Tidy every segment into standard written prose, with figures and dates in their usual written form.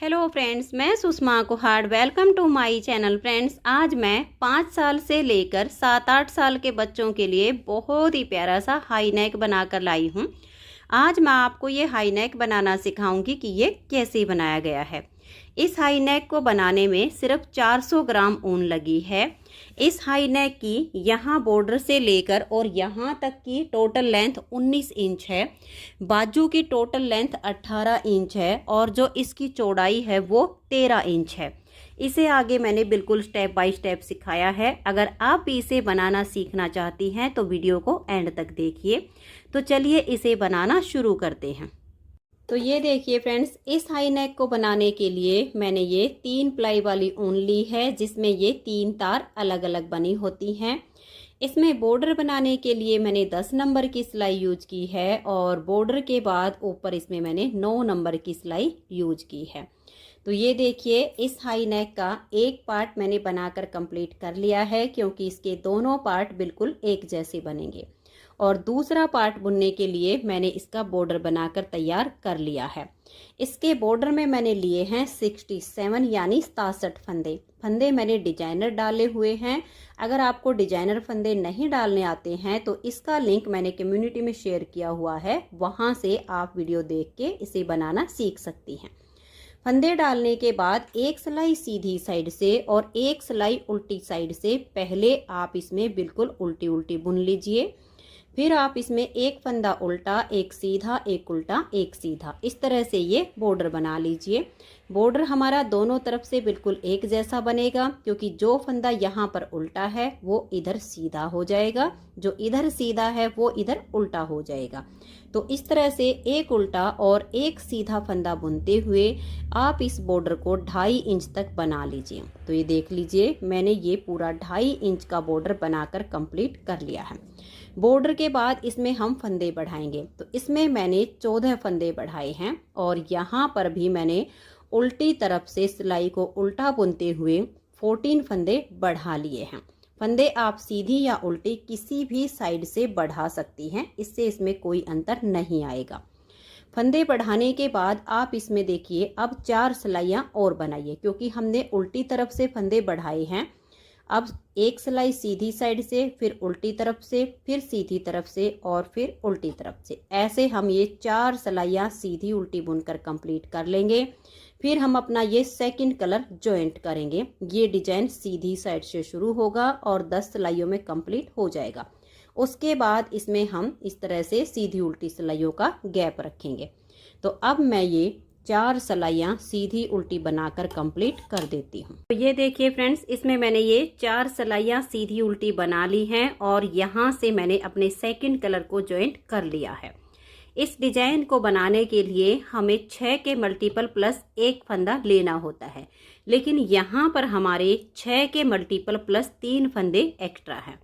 Hello friends, मैं Sushma Kuhad. Welcome to my channel. Friends, आज मैं 5 साल से लेकर 7-8 साल के बच्चों के लिए बहुत ही प्यारा सा हाई नेक बनाकर लाई हूँ। आज मैं आपको ये हाई नेक बनाना सिखाऊंगी कि ये कैसे बनाया गया है। इस हाई नेक को बनाने में सिर्फ 400 ग्राम ऊन लगी है। इस हाई नेक की यहाँ बॉर्डर से लेकर और यहाँ तक की टोटल लेंथ 19 इंच है। बाजू की टोटल लेंथ 18 इंच है और जो इसकी चौड़ाई है वो 13 इंच है। इसे आगे मैंने बिल्कुल स्टेप बाय स्टेप सिखाया है। अगर आप भी इसे बनाना सीखना चाहती हैं तो वीडियो को एंड तक देखिए। तो चलिए इसे बनाना शुरू करते हैं। तो ये देखिए फ्रेंड्स, इस हाई नेक को बनाने के लिए मैंने ये 3 प्लाई वाली ऊन ली है, जिसमें ये 3 तार अलग अलग बनी होती हैं। इसमें बॉर्डर बनाने के लिए मैंने 10 नंबर की सिलाई यूज की है और बॉर्डर के बाद ऊपर इसमें मैंने 9 नंबर की सिलाई यूज की है। तो ये देखिए, इस हाई नेक का एक पार्ट मैंने बनाकर कंप्लीट कर लिया है, क्योंकि इसके दोनों पार्ट बिल्कुल एक जैसे बनेंगे। और दूसरा पार्ट बुनने के लिए मैंने इसका बॉर्डर बनाकर तैयार कर लिया है। इसके बॉर्डर में मैंने लिए हैं 67 यानी 67 फंदे मैंने डिजाइनर डाले हुए हैं। अगर आपको डिजाइनर फंदे नहीं डालने आते हैं तो इसका लिंक मैंने कम्युनिटी में शेयर किया हुआ है, वहां से आप वीडियो देख के इसे बनाना सीख सकती हैं। फंदे डालने के बाद एक सिलाई सीधी साइड से और एक सिलाई उल्टी साइड से पहले आप इसमें बिल्कुल उल्टी उल्टी बुन लीजिए। फिर आप इसमें एक फंदा उल्टा, एक सीधा, एक उल्टा, एक सीधा, इस तरह से ये बॉर्डर बना लीजिए। बॉर्डर हमारा दोनों तरफ से बिल्कुल एक जैसा बनेगा, क्योंकि जो फंदा यहाँ पर उल्टा है वो इधर सीधा हो जाएगा, जो इधर सीधा है वो इधर उल्टा हो जाएगा। तो इस तरह से एक उल्टा और एक सीधा फंदा बुनते हुए आप इस बॉर्डर को 2.5 इंच तक बना लीजिए। तो ये देख लीजिए, मैंने ये पूरा 2.5 इंच का बॉर्डर बनाकर कंप्लीट कर लिया है। बॉर्डर के बाद इसमें हम फंदे बढ़ाएंगे। तो इसमें मैंने 14 फंदे बढ़ाए हैं और यहाँ पर भी मैंने उल्टी तरफ से सिलाई को उल्टा बुनते हुए 14 फंदे बढ़ा लिए हैं। फंदे आप सीधी या उल्टी किसी भी साइड से बढ़ा सकती हैं, इससे इसमें कोई अंतर नहीं आएगा। फंदे बढ़ाने के बाद आप इसमें देखिए, अब 4 सिलाइयाँ और बनाइए, क्योंकि हमने उल्टी तरफ से फंदे बढ़ाए हैं। अब एक सिलाई सीधी साइड से, फिर उल्टी तरफ से, फिर सीधी तरफ से और फिर उल्टी तरफ से, ऐसे हम ये 4 सिलाइयाँ सीधी उल्टी बुनकर कंप्लीट कर लेंगे। फिर हम अपना ये सेकंड कलर जॉइंट करेंगे। ये डिजाइन सीधी साइड से शुरू होगा और 10 सिलाइयों में कंप्लीट हो जाएगा। उसके बाद इसमें हम इस तरह से सीधी उल्टी सिलाइयों का गैप रखेंगे। तो अब मैं ये 4 सिलाइयाँ सीधी उल्टी बनाकर कंप्लीट कर देती हूँ। तो ये देखिए फ्रेंड्स, इसमें मैंने ये 4 सिलाइयाँ सीधी उल्टी बना ली हैं और यहाँ से मैंने अपने सेकंड कलर को जॉइंट कर लिया है। इस डिजाइन को बनाने के लिए हमें 6 के मल्टीपल प्लस 1 फंदा लेना होता है, लेकिन यहाँ पर हमारे 6 के मल्टीपल प्लस 3 फंदे एक्स्ट्रा हैं।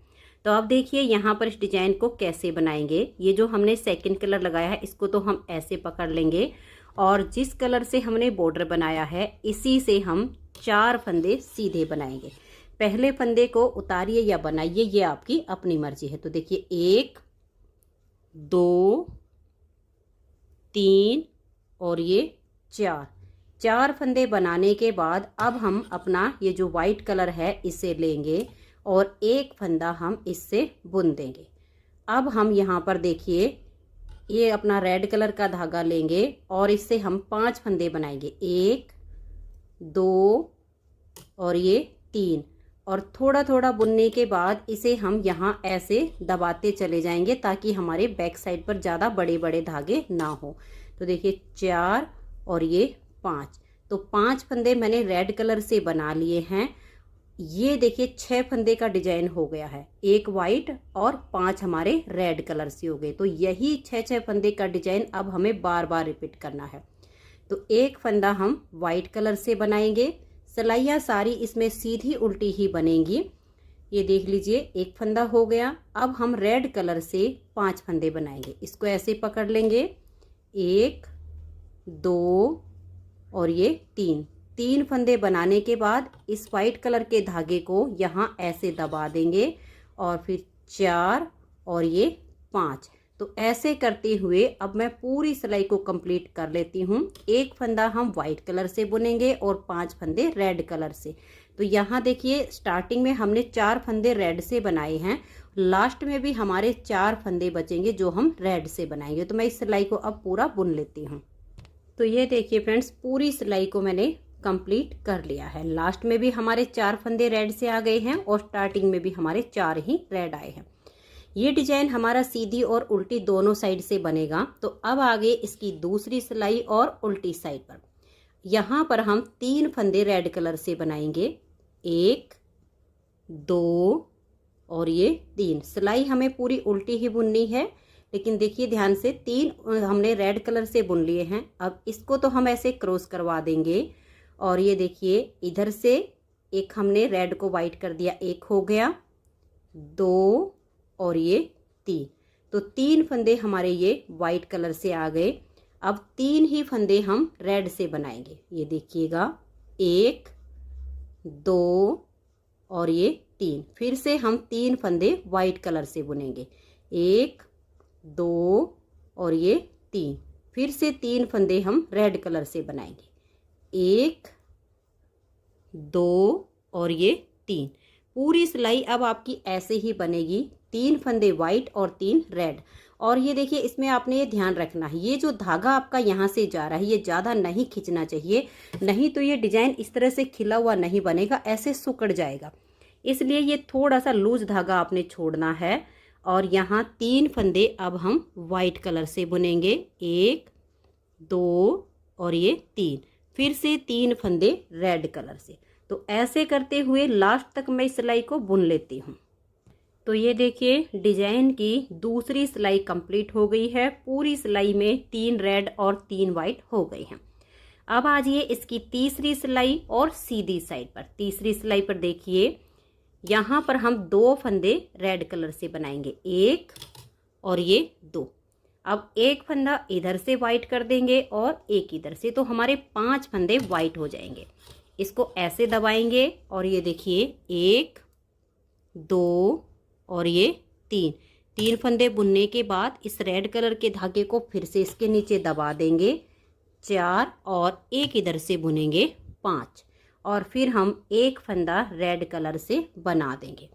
तो अब देखिए यहाँ पर इस डिजाइन को कैसे बनाएंगे। ये जो हमने सेकंड कलर लगाया है, इसको तो हम ऐसे पकड़ लेंगे और जिस कलर से हमने बॉर्डर बनाया है इसी से हम 4 फंदे सीधे बनाएंगे। पहले फंदे को उतारिए या बनाइए, ये आपकी अपनी मर्जी है। तो देखिए 1 2 3 और ये 4 फंदे बनाने के बाद अब हम अपना ये जो वाइट कलर है इसे लेंगे और एक फंदा हम इससे बुन देंगे। अब हम यहाँ पर देखिए, ये अपना रेड कलर का धागा लेंगे और इससे हम 5 फंदे बनाएंगे। 1 2 और ये 3, और थोड़ा थोड़ा बुनने के बाद इसे हम यहाँ ऐसे दबाते चले जाएंगे ताकि हमारे बैक साइड पर ज़्यादा बड़े बड़े धागे ना हो। तो देखिए 4 और ये 5, तो 5 फंदे मैंने रेड कलर से बना लिए हैं। ये देखिए 6 फंदे का डिजाइन हो गया है, 1 वाइट और 5 हमारे रेड कलर से हो गए। तो यही 6 फंदे का डिजाइन अब हमें बार बार रिपीट करना है। तो एक फंदा हम वाइट कलर से बनाएंगे। सिलाइयाँ सारी इसमें सीधी उल्टी ही बनेंगी। ये देख लीजिए, एक फंदा हो गया। अब हम रेड कलर से 5 फंदे बनाएंगे। इसको ऐसे पकड़ लेंगे, 1 2 और ये 3 फंदे बनाने के बाद इस वाइट कलर के धागे को यहाँ ऐसे दबा देंगे और फिर 4 और ये 5। तो ऐसे करते हुए अब मैं पूरी सिलाई को कंप्लीट कर लेती हूँ। एक फंदा हम वाइट कलर से बुनेंगे और 5 फंदे रेड कलर से। तो यहाँ देखिए स्टार्टिंग में हमने 4 फंदे रेड से बनाए हैं, लास्ट में भी हमारे 4 फंदे बचेंगे जो हम रेड से बनाएंगे। तो मैं इस सिलाई को अब पूरा बुन लेती हूँ। तो ये देखिए फ्रेंड्स, पूरी सिलाई को मैंने कंप्लीट कर लिया है। लास्ट में भी हमारे 4 फंदे रेड से आ गए हैं और स्टार्टिंग में भी हमारे 4 ही रेड आए हैं। ये डिजाइन हमारा सीधी और उल्टी दोनों साइड से बनेगा। तो अब आगे इसकी दूसरी सिलाई और उल्टी साइड पर यहाँ पर हम 3 फंदे रेड कलर से बनाएंगे। 1 2 और ये 3। सिलाई हमें पूरी उल्टी ही बुननी है, लेकिन देखिए ध्यान से 3 हमने रेड कलर से बुन लिए हैं। अब इसको तो हम ऐसे क्रॉस करवा देंगे और ये देखिए इधर से एक हमने रेड को वाइट कर दिया, 1 हो गया, 2 और ये 3। तो 3 फंदे हमारे ये वाइट कलर से आ गए। अब 3 ही फंदे हम रेड से बनाएंगे। ये देखिएगा 1 2 और ये 3। फिर से हम 3 फंदे वाइट कलर से बुनेंगे। 1 2 और ये 3। फिर से 3 फंदे हम रेड कलर से बनाएंगे। 1 2 और ये 3। पूरी सिलाई अब आपकी ऐसे ही बनेगी, 3 फंदे वाइट और 3 रेड। और ये देखिए इसमें आपने ये ध्यान रखना है, ये जो धागा आपका यहाँ से जा रहा है ये ज़्यादा नहीं खींचना चाहिए, नहीं तो ये डिजाइन इस तरह से खिला हुआ नहीं बनेगा, ऐसे सिकुड़ जाएगा। इसलिए ये थोड़ा सा लूज धागा आपने छोड़ना है। और यहाँ 3 फंदे अब हम वाइट कलर से बुनेंगे। 1 2 और ये 3। फिर से 3 फंदे रेड कलर से। तो ऐसे करते हुए लास्ट तक मैं इस सिलाई को बुन लेती हूँ। तो ये देखिए डिजाइन की दूसरी सिलाई कंप्लीट हो गई है। पूरी सिलाई में 3 रेड और 3 वाइट हो गई हैं। अब आ जाइए इसकी तीसरी सिलाई और सीधी साइड पर। तीसरी सिलाई पर देखिए यहाँ पर हम 2 फंदे रेड कलर से बनाएंगे, 1 और ये 2। अब एक फंदा इधर से वाइट कर देंगे और एक इधर से, तो हमारे 5 फंदे वाइट हो जाएंगे। इसको ऐसे दबाएंगे और ये देखिए 1 2 और ये 3 फंदे बुनने के बाद इस रेड कलर के धागे को फिर से इसके नीचे दबा देंगे, 4 और एक इधर से बुनेंगे 5। और फिर हम एक फंदा रेड कलर से बना देंगे।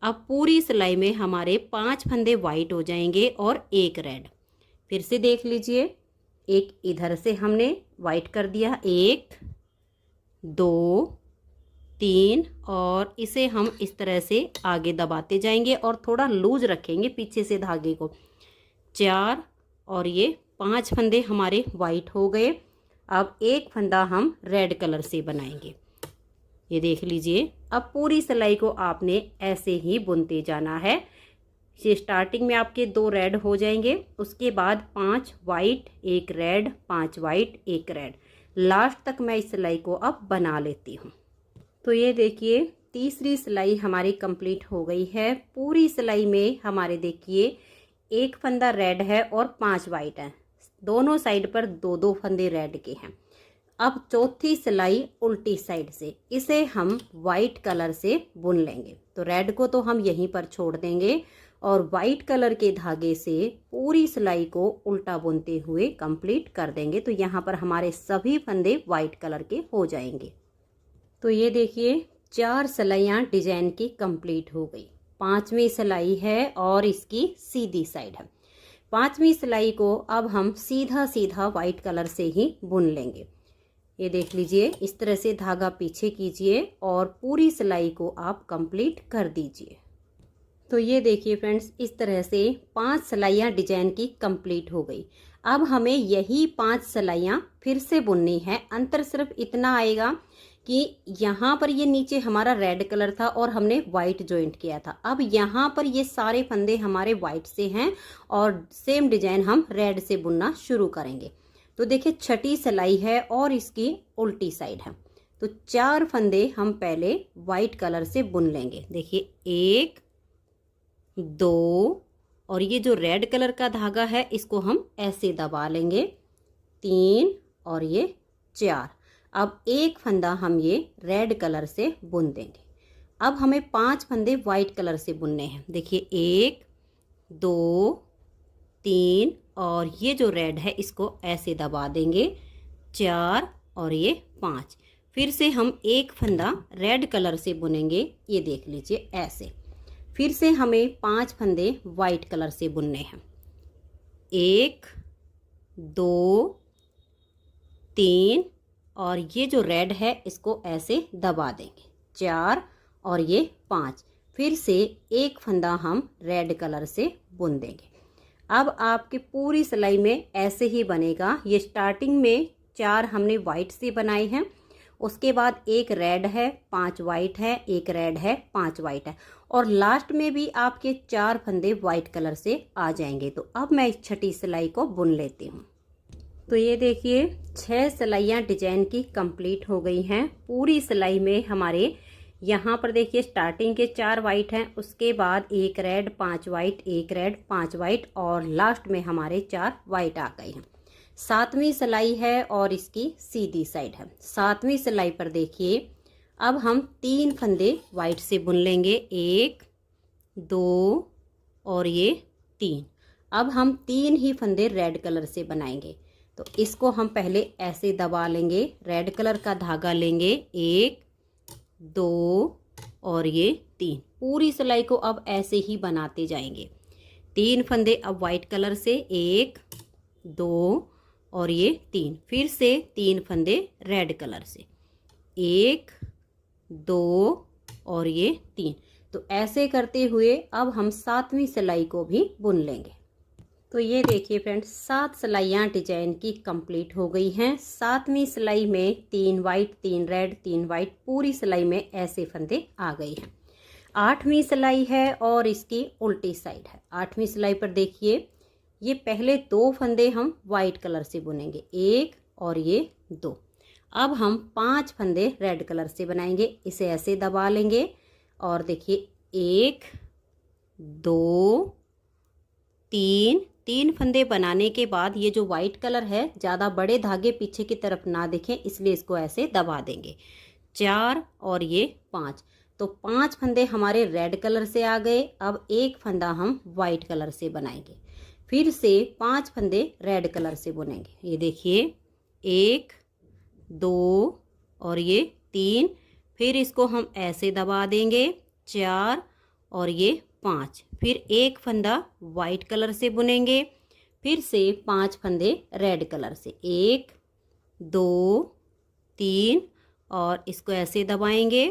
अब पूरी सिलाई में हमारे 5 फंदे वाइट हो जाएंगे और एक रेड। फिर से देख लीजिए, एक इधर से हमने वाइट कर दिया, 1 2 3 और इसे हम इस तरह से आगे दबाते जाएंगे और थोड़ा लूज रखेंगे पीछे से धागे को। 4 और ये 5 फंदे हमारे वाइट हो गए। अब एक फंदा हम रेड कलर से बनाएंगे। ये देख लीजिए, अब पूरी सिलाई को आपने ऐसे ही बुनते जाना है। ये स्टार्टिंग में आपके 2 रेड हो जाएंगे, उसके बाद 5 white 1 red, 5 white 1 red. Last तक मैं इस सिलाई को अब बना लेती हूँ। तो ये देखिए तीसरी सिलाई हमारी कंप्लीट हो गई है। पूरी सिलाई में हमारे देखिए एक फंदा रेड है और 5 वाइट है, दोनों साइड पर 2-2 फंदे रेड के हैं। अब चौथी सिलाई उल्टी साइड से, इसे हम वाइट कलर से बुन लेंगे। तो रेड को तो हम यहीं पर छोड़ देंगे और वाइट कलर के धागे से पूरी सिलाई को उल्टा बुनते हुए कंप्लीट कर देंगे। तो यहाँ पर हमारे सभी फंदे वाइट कलर के हो जाएंगे। तो ये देखिए 4 सिलाइयाँ डिजाइन की कंप्लीट हो गई। 5वीं सिलाई है और इसकी सीधी साइड है। 5वीं सिलाई को अब हम सीधा सीधा वाइट कलर से ही बुन लेंगे। ये देख लीजिए, इस तरह से धागा पीछे कीजिए और पूरी सिलाई को आप कंप्लीट कर दीजिए। तो ये देखिए फ्रेंड्स, इस तरह से 5 सिलाइयाँ डिजाइन की कंप्लीट हो गई। अब हमें यही 5 सिलाइयाँ फिर से बुननी है। अंतर सिर्फ इतना आएगा कि यहाँ पर ये नीचे हमारा रेड कलर था और हमने वाइट जॉइंट किया था। अब यहाँ पर ये सारे फंदे हमारे वाइट से हैं और सेम डिजाइन हम रेड से बुनना शुरू करेंगे। तो देखिए छठी सिलाई है और इसकी उल्टी साइड है। तो 4 फंदे हम पहले वाइट कलर से बुन लेंगे। देखिए 1 2 और ये जो रेड कलर का धागा है इसको हम ऐसे दबा लेंगे, 3 और ये 4। अब एक फंदा हम ये रेड कलर से बुन देंगे। अब हमें 5 फंदे वाइट कलर से बुनने हैं। देखिए 1 2 3 और ये जो रेड है इसको ऐसे दबा देंगे 4 और ये 5। फिर से हम एक फंदा रेड कलर से बुनेंगे, ये देख लीजिए ऐसे। फिर से हमें 5 फंदे वाइट कलर से बुनने हैं। 1 2 3 और ये जो रेड है इसको ऐसे दबा देंगे 4 और ये 5। फिर से एक फंदा हम रेड कलर से बुन देंगे। अब आपकी पूरी सिलाई में ऐसे ही बनेगा। ये स्टार्टिंग में 4 हमने वाइट से बनाए हैं, उसके बाद एक रेड है, 5 वाइट है, एक रेड है, 5 वाइट है, और लास्ट में भी आपके 4 फंदे वाइट कलर से आ जाएंगे। तो अब मैं इस छठी सिलाई को बुन लेती हूँ। तो ये देखिए 6 सिलाइयाँ डिजाइन की कंप्लीट हो गई हैं। पूरी सिलाई में हमारे यहाँ पर देखिए स्टार्टिंग के 4 वाइट हैं, उसके बाद एक रेड, 5 वाइट, एक रेड, 5 वाइट, और लास्ट में हमारे 4 वाइट आ गए हैं। 7वीं सिलाई है और इसकी सीधी साइड है। 7वीं सिलाई पर देखिए अब हम 3 फंदे वाइट से बुन लेंगे, 1 2 और ये 3। अब हम 3 ही फंदे रेड कलर से बनाएंगे। तो इसको हम पहले ऐसे दबा लेंगे, रेड कलर का धागा लेंगे, 1 2 और ये 3। पूरी सिलाई को अब ऐसे ही बनाते जाएंगे। 3 फंदे अब वाइट कलर से, 1 2 और ये 3। फिर से 3 फंदे रेड कलर से, 1 2 और ये 3। तो ऐसे करते हुए अब हम 7वीं सिलाई को भी बुन लेंगे। तो ये देखिए फ्रेंड्स 7 सिलाइयाँ डिजाइन की कंप्लीट हो गई हैं। 7वीं सिलाई में 3 वाइट, 3 रेड, 3 वाइट, पूरी सिलाई में ऐसे फंदे आ गई हैं। 8वीं सिलाई है और इसकी उल्टी साइड है। 8वीं सिलाई पर देखिए ये पहले 2 फंदे हम वाइट कलर से बुनेंगे, 1 और ये 2। अब हम 5 फंदे रेड कलर से बनाएंगे, इसे ऐसे दबा लेंगे और देखिए 1 2 3 फंदे बनाने के बाद ये जो वाइट कलर है ज़्यादा बड़े धागे पीछे की तरफ ना दिखें, इसलिए इसको ऐसे दबा देंगे, 4 और ये 5। तो 5 फंदे हमारे रेड कलर से आ गए। अब एक फंदा हम वाइट कलर से बनाएंगे, फिर से 5 फंदे रेड कलर से बुनेंगे। ये देखिए 1 2 और ये 3। फिर इसको हम ऐसे दबा देंगे, 4 और ये 5। फिर एक फंदा वाइट कलर से बुनेंगे, फिर से 5 फंदे रेड कलर से, 1 2 3 और इसको ऐसे दबाएंगे,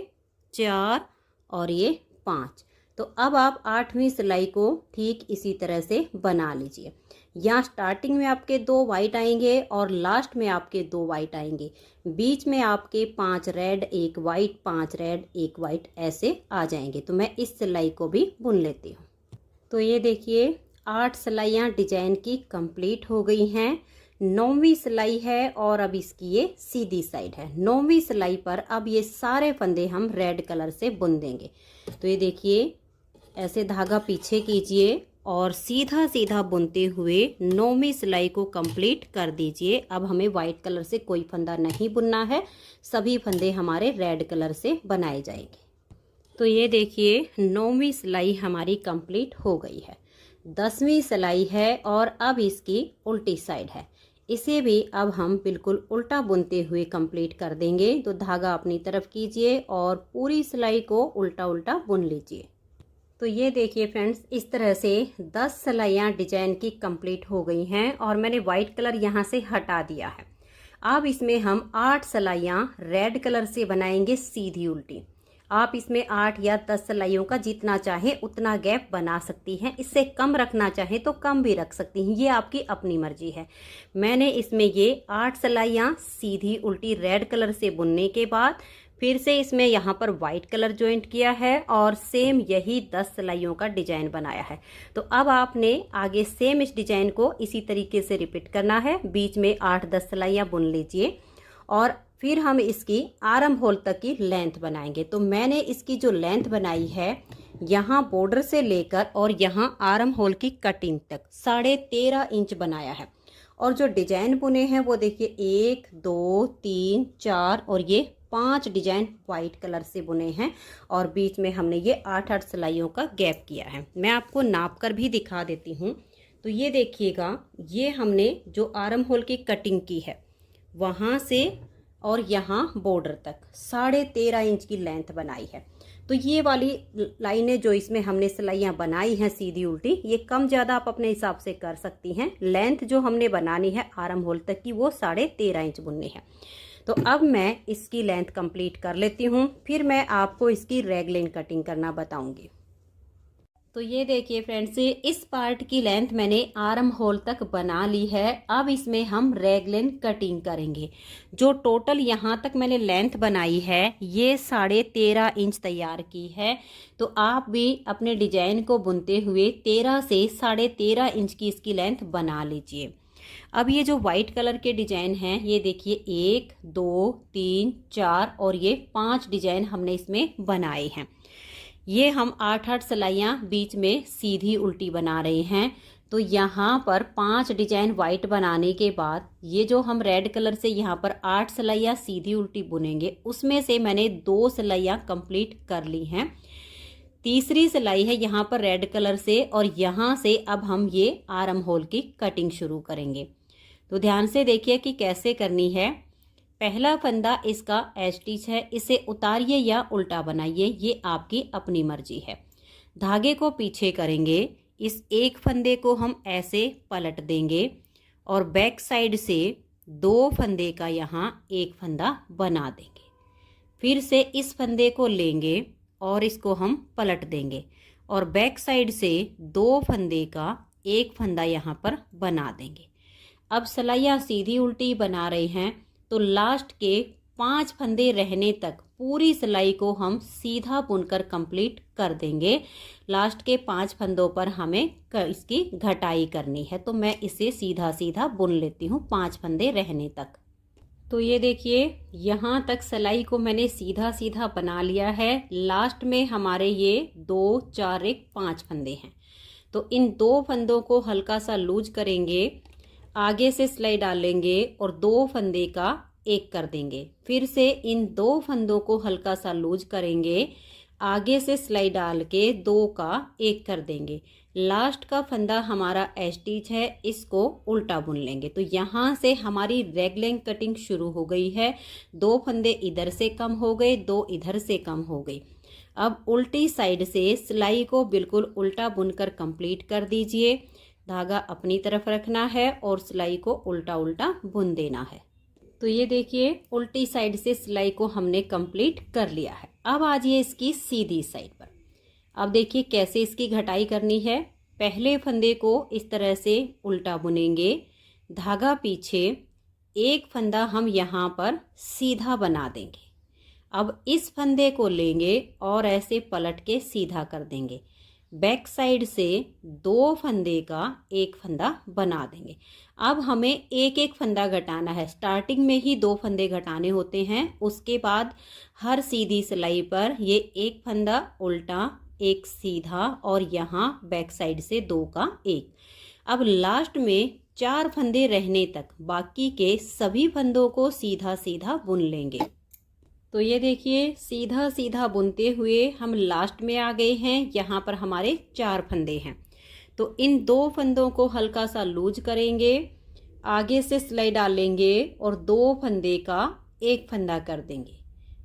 4 और ये 5। तो अब आप 8वीं सिलाई को ठीक इसी तरह से बना लीजिए। यहाँ स्टार्टिंग में आपके 2 वाइट आएंगे और लास्ट में आपके 2 वाइट आएंगे। बीच में आपके 5 रेड, 1 वाइट, 5 रेड, 1 वाइट ऐसे आ जाएंगे। तो मैं इस सिलाई को भी बुन लेती हूँ। तो ये देखिए 8 सिलाइयाँ डिजाइन की कंप्लीट हो गई हैं। 9वीं सिलाई है और अब इसकी ये सीधी साइड है। 9वीं सिलाई पर अब ये सारे फंदे हम रेड कलर से बुन देंगे। तो ये देखिए ऐसे धागा पीछे कीजिए और सीधा सीधा बुनते हुए 9वीं सिलाई को कंप्लीट कर दीजिए। अब हमें वाइट कलर से कोई फंदा नहीं बुनना है, सभी फंदे हमारे रेड कलर से बनाए जाएंगे। तो ये देखिए 9वीं सिलाई हमारी कंप्लीट हो गई है। 10वीं सिलाई है और अब इसकी उल्टी साइड है। इसे भी अब हम बिल्कुल उल्टा बुनते हुए कंप्लीट कर देंगे। तो धागा अपनी तरफ कीजिए और पूरी सिलाई को उल्टा उल्टा बुन लीजिए। तो ये देखिए फ्रेंड्स इस तरह से 10 सिलाइयाँ डिजाइन की कंप्लीट हो गई हैं और मैंने वाइट कलर यहाँ से हटा दिया है। अब इसमें हम 8 सिलाइयाँ रेड कलर से बनाएंगे सीधी उल्टी। आप इसमें 8 या 10 सिलाइयों का जितना चाहे उतना गैप बना सकती हैं। इससे कम रखना चाहे तो कम भी रख सकती हैं, ये आपकी अपनी मर्जी है। मैंने इसमें ये 8 सिलाइयाँ सीधी उल्टी रेड कलर से बुनने के बाद फिर से इसमें यहाँ पर वाइट कलर ज्वाइंट किया है और सेम यही 10 सिलाइयों का डिजाइन बनाया है। तो अब आपने आगे सेम इस डिजाइन को इसी तरीके से रिपीट करना है। बीच में 8-10 सिलाइयाँ बुन लीजिए और फिर हम इसकी आर्म होल तक की लेंथ बनाएंगे। तो मैंने इसकी जो लेंथ बनाई है यहाँ बॉर्डर से लेकर और यहाँ आर्म होल की कटिंग तक 13.5 इंच बनाया है। और जो डिजाइन बुने हैं वो देखिए 1 2 3 4 और ये 5 डिजाइन वाइट कलर से बुने हैं और बीच में हमने ये 8-8 सिलाइयों का गैप किया है। मैं आपको नाप कर भी दिखा देती हूँ। तो ये देखिएगा, ये हमने जो आर्म होल की कटिंग की है वहाँ से और यहाँ बॉर्डर तक 13.5 इंच की लेंथ बनाई है। तो ये वाली लाइनें जो इसमें हमने सिलाइयाँ बनाई हैं सीधी उल्टी, ये कम ज़्यादा आप अपने हिसाब से कर सकती हैं। लेंथ जो हमने बनानी है आर्म होल तक की वो 13.5 इंच बुननी है। तो अब मैं इसकी लेंथ कंप्लीट कर लेती हूँ, फिर मैं आपको इसकी रैगलाइन कटिंग करना बताऊँगी। तो ये देखिए फ्रेंड्स, इस पार्ट की लेंथ मैंने आर्म होल तक बना ली है। अब इसमें हम रैगलाइन कटिंग करेंगे। जो टोटल यहाँ तक मैंने लेंथ बनाई है ये 13.5 इंच तैयार की है। तो आप भी अपने डिजाइन को बुनते हुए 13 से 13.5 इंच की इसकी लेंथ बना लीजिए। अब ये जो वाइट कलर के डिजाइन हैं, ये देखिए 1 2 3 4 और ये 5 डिजाइन हमने इसमें बनाए हैं। ये हम 8-8 सिलाइयाँ बीच में सीधी उल्टी बना रहे हैं। तो यहाँ पर 5 डिजाइन वाइट बनाने के बाद ये जो हम रेड कलर से यहाँ पर 8 सिलाइयाँ सीधी उल्टी बुनेंगे, उसमें से मैंने 2 सिलाइयाँ कंप्लीट कर ली हैं। तीसरी सिलाई है यहाँ पर रेड कलर से और यहाँ से अब हम ये आर्म होल की कटिंग शुरू करेंगे। तो ध्यान से देखिए कि कैसे करनी है। पहला फंदा इसका स्टिच है, इसे उतारिए या उल्टा बनाइए, ये आपकी अपनी मर्जी है। धागे को पीछे करेंगे, इस एक फंदे को हम ऐसे पलट देंगे और बैक साइड से 2 फंदे का यहाँ एक फंदा बना देंगे। फिर से इस फंदे को लेंगे और इसको हम पलट देंगे और बैक साइड से 2 फंदे का एक फंदा यहाँ पर बना देंगे। अब सिलाइयाँ सीधी उल्टी बना रहे हैं, तो लास्ट के 5 फंदे रहने तक पूरी सिलाई को हम सीधा बुनकर कंप्लीट कर देंगे। लास्ट के 5 फंदों पर हमें इसकी घटाई करनी है, तो मैं इसे सीधा सीधा बुन लेती हूँ 5 फंदे रहने तक। तो ये देखिए, यहाँ तक सिलाई को मैंने सीधा सीधा बना लिया है। लास्ट में हमारे ये 2 4 1 5 फंदे हैं। तो इन 2 फंदों को हल्का सा लूज करेंगे, आगे से सिलाई डालेंगे और 2 फंदे का एक कर देंगे। फिर से इन 2 फंदों को हल्का सा लूज करेंगे, आगे से सिलाई डाल के 2 का एक कर देंगे। लास्ट का फंदा हमारा स्टिच है, इसको उल्टा बुन लेंगे। तो यहाँ से हमारी रैगलाइन कटिंग शुरू हो गई है। 2 फंदे इधर से कम हो गए, 2 इधर से कम हो गई। अब उल्टी साइड से सिलाई को बिल्कुल उल्टा बुनकर कंप्लीट कर दीजिए। धागा अपनी तरफ रखना है और सिलाई को उल्टा उल्टा बुन देना है। तो ये देखिए, उल्टी साइड से सिलाई को हमने कंप्लीट कर लिया है। अब आ जाइए इसकी सीधी साइड पर। अब देखिए कैसे इसकी घटाई करनी है। पहले फंदे को इस तरह से उल्टा बुनेंगे, धागा पीछे, एक फंदा हम यहाँ पर सीधा बना देंगे। अब इस फंदे को लेंगे और ऐसे पलट के सीधा कर देंगे। बैक साइड से 2 फंदे का एक फंदा बना देंगे। अब हमें एक एक फंदा घटाना है। स्टार्टिंग में ही 2 फंदे घटाने होते हैं, उसके बाद हर सीधी सिलाई पर ये एक फंदा उल्टा, एक सीधा और यहाँ बैक साइड से 2 का एक। अब लास्ट में 4 फंदे रहने तक बाकी के सभी फंदों को सीधा सीधा बुन लेंगे। तो ये देखिए, सीधा सीधा बुनते हुए हम लास्ट में आ गए हैं। यहाँ पर हमारे 4 फंदे हैं। तो इन 2 फंदों को हल्का सा लूज करेंगे, आगे से सिलाई डालेंगे और 2 फंदे का एक फंदा कर देंगे।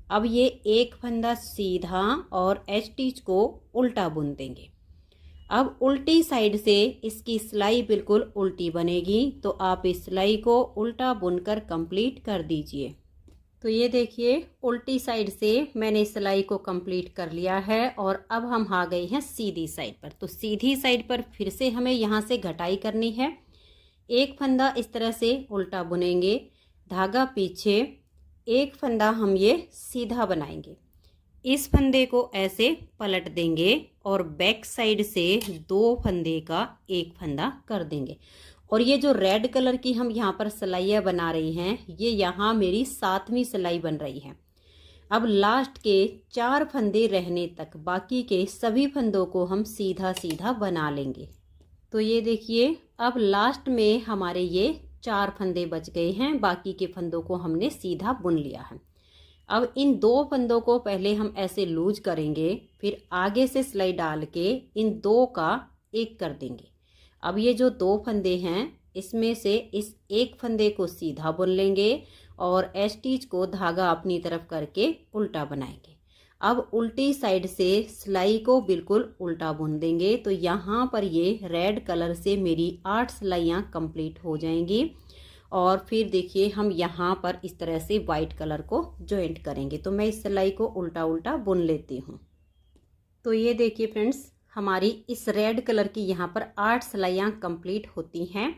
अब ये एक फंदा सीधा और स्टिच को उल्टा बुन देंगे। अब उल्टी साइड से इसकी सिलाई बिल्कुल उल्टी बनेगी, तो आप इस सिलाई को उल्टा बुनकर कंप्लीट कर दीजिए। तो ये देखिए, उल्टी साइड से मैंने सिलाई को कंप्लीट कर लिया है और अब हम आ गए हैं सीधी साइड पर। तो सीधी साइड पर फिर से हमें यहाँ से घटाई करनी है। एक फंदा इस तरह से उल्टा बुनेंगे, धागा पीछे, एक फंदा हम ये सीधा बनाएंगे। इस फंदे को ऐसे पलट देंगे और बैक साइड से 2 फंदे का एक फंदा कर देंगे। और ये जो रेड कलर की हम यहाँ पर सिलाइयाँ बना रही हैं, ये यहाँ मेरी 7वीं सिलाई बन रही है। अब लास्ट के 4 फंदे रहने तक बाकी के सभी फंदों को हम सीधा सीधा बना लेंगे। तो ये देखिए, अब लास्ट में हमारे ये 4 फंदे बच गए हैं, बाकी के फंदों को हमने सीधा बुन लिया है। अब इन 2 फंदों को पहले हम ऐसे लूज करेंगे, फिर आगे से सिलाई डाल के इन 2 का एक कर देंगे। अब ये जो 2 फंदे हैं इसमें से इस एक फंदे को सीधा बुन लेंगे और स्टिच को धागा अपनी तरफ करके उल्टा बनाएंगे। अब उल्टी साइड से सिलाई को बिल्कुल उल्टा बुन देंगे। तो यहाँ पर ये रेड कलर से मेरी 8 सिलाइयाँ कंप्लीट हो जाएंगी और फिर देखिए हम यहाँ पर इस तरह से वाइट कलर को जॉइंट करेंगे। तो मैं इस सिलाई को उल्टा उल्टा बुन लेती हूँ। तो ये देखिए फ्रेंड्स, हमारी इस रेड कलर की यहाँ पर 8 सिलाइयाँ कंप्लीट होती हैं।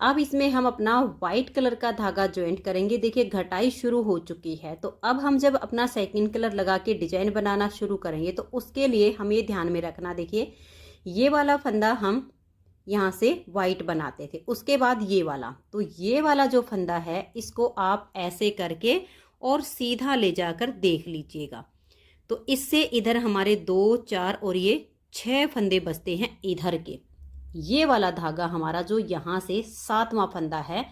अब इसमें हम अपना वाइट कलर का धागा ज्वाइंट करेंगे। देखिए घटाई शुरू हो चुकी है। तो अब हम जब अपना सेकंड कलर लगा के डिजाइन बनाना शुरू करेंगे तो उसके लिए हम ये ध्यान में रखना, देखिए ये वाला फंदा हम यहाँ से वाइट बनाते थे, उसके बाद ये वाला, तो ये वाला जो फंदा है इसको आप ऐसे करके और सीधा ले जाकर देख लीजिएगा। तो इससे इधर हमारे 2, 4 और ये 6 फंदे बचते हैं इधर के। ये वाला धागा हमारा जो यहाँ से 7वां फंदा है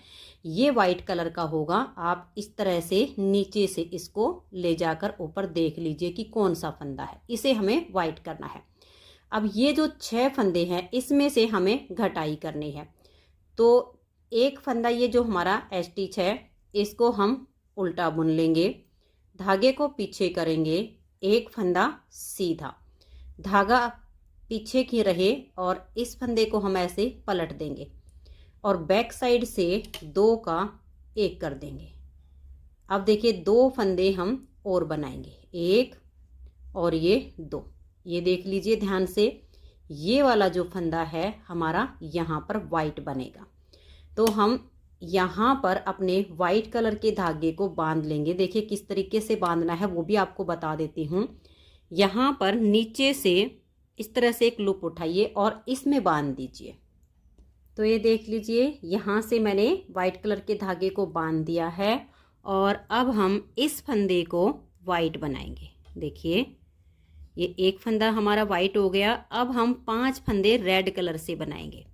ये वाइट कलर का होगा। आप इस तरह से नीचे से इसको ले जाकर ऊपर देख लीजिए कि कौन सा फंदा है, इसे हमें वाइट करना है। अब ये जो 6 फंदे हैं इसमें से हमें घटाई करनी है। तो एक फंदा ये जो हमारा स्टिच है इसको हम उल्टा बुन लेंगे, धागे को पीछे करेंगे, एक फंदा सीधा, धागा पीछे की रहे और इस फंदे को हम ऐसे पलट देंगे और बैक साइड से 2 का 1 कर देंगे। अब देखिए 2 फंदे हम और बनाएंगे, 1 और ये 2। ये देख लीजिए ध्यान से, ये वाला जो फंदा है हमारा यहाँ पर वाइट बनेगा। तो हम यहाँ पर अपने वाइट कलर के धागे को बांध लेंगे। देखिए किस तरीके से बांधना है वो भी आपको बता देती हूँ। यहाँ पर नीचे से इस तरह से एक लूप उठाइए और इसमें बांध दीजिए। तो ये देख लीजिए यहाँ से मैंने वाइट कलर के धागे को बांध दिया है और अब हम इस फंदे को वाइट बनाएंगे। देखिए ये एक फंदा हमारा वाइट हो गया। अब हम 5 फंदे रेड कलर से बनाएंगे।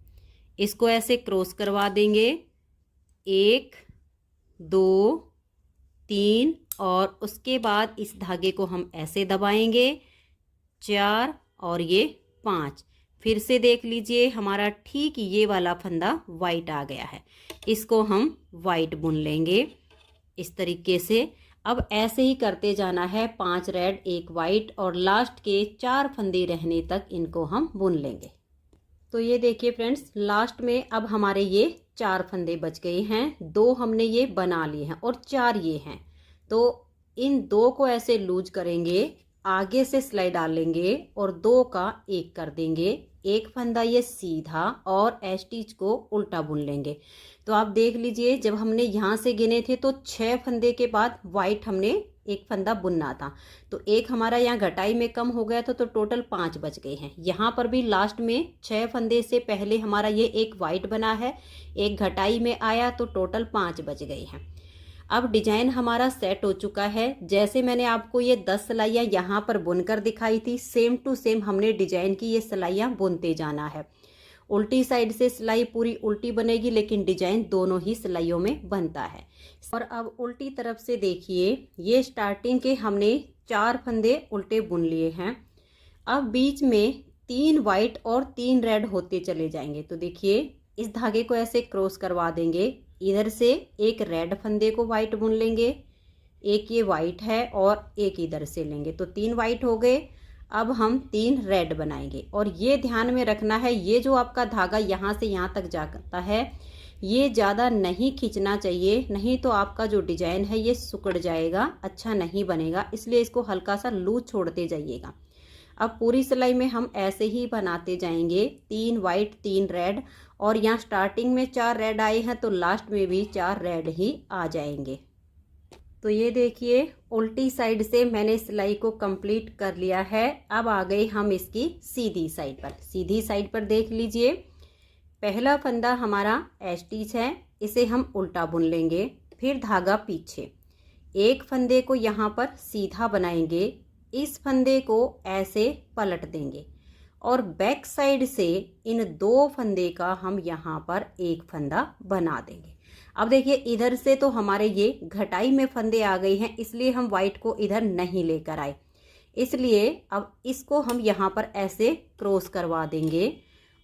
इसको ऐसे क्रॉस करवा देंगे, 1, 2, 3 और उसके बाद इस धागे को हम ऐसे दबाएंगे, 4 और ये 5। फिर से देख लीजिए हमारा ठीक ये वाला फंदा वाइट आ गया है, इसको हम वाइट बुन लेंगे इस तरीके से। अब ऐसे ही करते जाना है, 5 रेड 1 वाइट और लास्ट के 4 फंदे रहने तक इनको हम बुन लेंगे। तो ये देखिए फ्रेंड्स, लास्ट में अब हमारे ये 4 फंदे बच गए हैं। 2 हमने ये बना लिए हैं और 4 ये हैं। तो इन 2 को ऐसे लूज करेंगे, आगे से सिलाई डालेंगे और 2 का 1 कर देंगे, एक फंदा ये सीधा और स्टिच को उल्टा बुन लेंगे। तो आप देख लीजिए जब हमने यहाँ से गिने थे तो 6 फंदे के बाद वाइट हमने एक फंदा बुनना था, तो एक हमारा यहाँ घटाई में कम हो गया था, तो टोटल 5 बच गए हैं। यहाँ पर भी लास्ट में 6 फंदे से पहले हमारा ये एक वाइट बना है, एक घटाई में आया, तो टोटल 5 बच गए हैं। अब डिजाइन हमारा सेट हो चुका है। जैसे मैंने आपको ये 10 सिलाइयाँ यहाँ पर बुनकर दिखाई थी, सेम टू सेम हमने डिजाइन की ये सिलाइयाँ बुनते जाना है। उल्टी साइड से सिलाई पूरी उल्टी बनेगी लेकिन डिजाइन दोनों ही सिलाइयों में बनता है। और अब उल्टी तरफ से देखिए, ये स्टार्टिंग के हमने 4 फंदे उल्टे बुन लिए हैं। अब बीच में 3 वाइट और 3 रेड होते चले जाएंगे। तो देखिए इस धागे को ऐसे क्रॉस करवा देंगे, इधर से एक रेड फंदे को वाइट बुन लेंगे, एक ये वाइट है और एक इधर से लेंगे, तो 3 वाइट हो गए। अब हम 3 रेड बनाएंगे और ये ध्यान में रखना है, ये जो आपका धागा यहाँ से यहाँ तक जाता है ये ज़्यादा नहीं खींचना चाहिए, नहीं तो आपका जो डिजाइन है ये सिकुड़ जाएगा, अच्छा नहीं बनेगा। इसलिए इसको हल्का सा लूज छोड़ते जाइएगा। अब पूरी सिलाई में हम ऐसे ही बनाते जाएंगे, 3 वाइट 3 रेड, और यहाँ स्टार्टिंग में 4 रेड आए हैं तो लास्ट में भी 4 रेड ही आ जाएंगे। तो ये देखिए उल्टी साइड से मैंने सिलाई को कंप्लीट कर लिया है। अब आ गए हम इसकी सीधी साइड पर। सीधी साइड पर देख लीजिए, पहला फंदा हमारा स्टिच है, इसे हम उल्टा बुन लेंगे, फिर धागा पीछे, एक फंदे को यहाँ पर सीधा बनाएंगे, इस फंदे को ऐसे पलट देंगे और बैक साइड से इन 2 फंदे का हम यहाँ पर एक फंदा बना देंगे। अब देखिए इधर से तो हमारे ये घटाई में फंदे आ गए हैं, इसलिए हम वाइट को इधर नहीं लेकर आए, इसलिए अब इसको हम यहाँ पर ऐसे क्रॉस करवा देंगे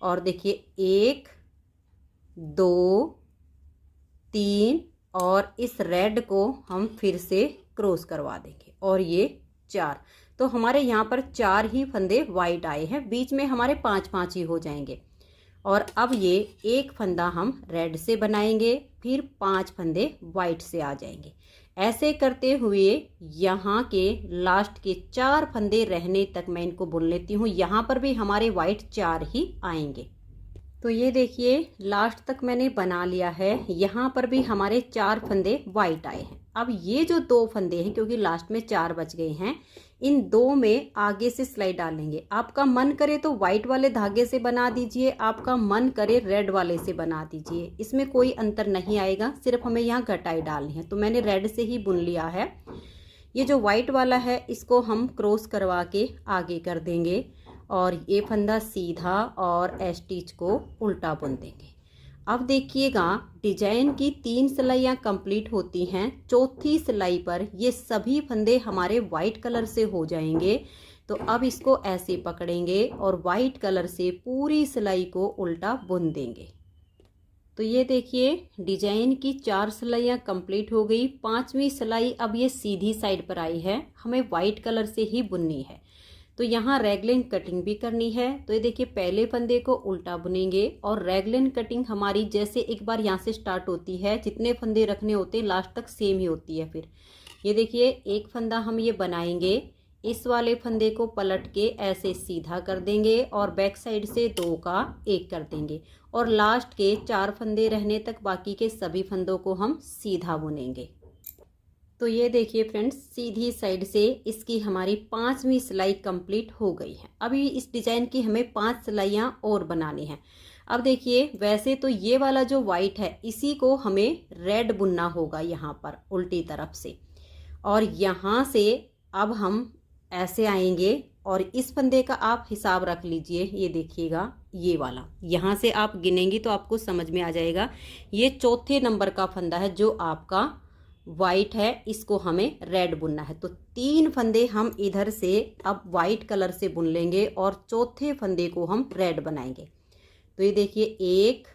और देखिए 1 2 3 और इस रेड को हम फिर से क्रॉस करवा देंगे और ये 4। तो हमारे यहाँ पर 4 ही फंदे वाइट आए हैं, बीच में हमारे 5-5 ही हो जाएंगे। और अब ये एक फंदा हम रेड से बनाएंगे, फिर 5 फंदे वाइट से आ जाएंगे। ऐसे करते हुए यहाँ के लास्ट के 4 फंदे रहने तक मैं इनको बुन लेती हूँ। यहाँ पर भी हमारे वाइट 4 ही आएंगे। तो ये देखिए लास्ट तक मैंने बना लिया है। यहाँ पर भी हमारे 4 फंदे वाइट आए हैं। अब ये जो 2 फंदे हैं, क्योंकि लास्ट में 4 बच गए हैं, इन 2 में आगे से सिलाई डालेंगे। आपका मन करे तो वाइट वाले धागे से बना दीजिए, आपका मन करे रेड वाले से बना दीजिए, इसमें कोई अंतर नहीं आएगा। सिर्फ हमें यहाँ घटाई डालनी है। तो मैंने रेड से ही बुन लिया है। ये जो वाइट वाला है इसको हम क्रॉस करवा के आगे कर देंगे और ये फंदा सीधा और स्टिच को उल्टा बुन देंगे। अब देखिएगा डिजाइन की 3 सिलाइयाँ कंप्लीट होती हैं। चौथी सिलाई पर ये सभी फंदे हमारे वाइट कलर से हो जाएंगे। तो अब इसको ऐसे पकड़ेंगे और वाइट कलर से पूरी सिलाई को उल्टा बुन देंगे। तो ये देखिए डिजाइन की 4 सिलाइयाँ कंप्लीट हो गई। 5वीं सिलाई अब ये सीधी साइड पर आई है, हमें वाइट कलर से ही बुननी है। तो यहाँ रैगलिन कटिंग भी करनी है। तो ये देखिए पहले फंदे को उल्टा बुनेंगे और रैगलिन कटिंग हमारी जैसे एक बार यहाँ से स्टार्ट होती है, जितने फंदे रखने होते हैं लास्ट तक सेम ही होती है। फिर ये देखिए एक फंदा हम ये बनाएंगे, इस वाले फंदे को पलट के ऐसे सीधा कर देंगे और बैक साइड से 2 का 1 कर देंगे और लास्ट के 4 फंदे रहने तक बाकी के सभी फंदों को हम सीधा बुनेंगे। तो ये देखिए फ्रेंड्स सीधी साइड से इसकी हमारी 5वीं सिलाई कंप्लीट हो गई है। अभी इस डिजाइन की हमें 5 सिलाइयाँ और बनानी है। अब देखिए वैसे तो ये वाला जो वाइट है इसी को हमें रेड बुनना होगा यहाँ पर उल्टी तरफ से, और यहाँ से अब हम ऐसे आएंगे और इस फंदे का आप हिसाब रख लीजिए। ये देखिएगा ये वाला यहाँ से आप गिनेंगी तो आपको समझ में आ जाएगा। ये चौथे नंबर का फंदा है जो आपका वाइट है, इसको हमें रेड बुनना है। तो 3 फंदे हम इधर से अब वाइट कलर से बुन लेंगे और चौथे फंदे को हम रेड बनाएंगे। तो ये देखिए 1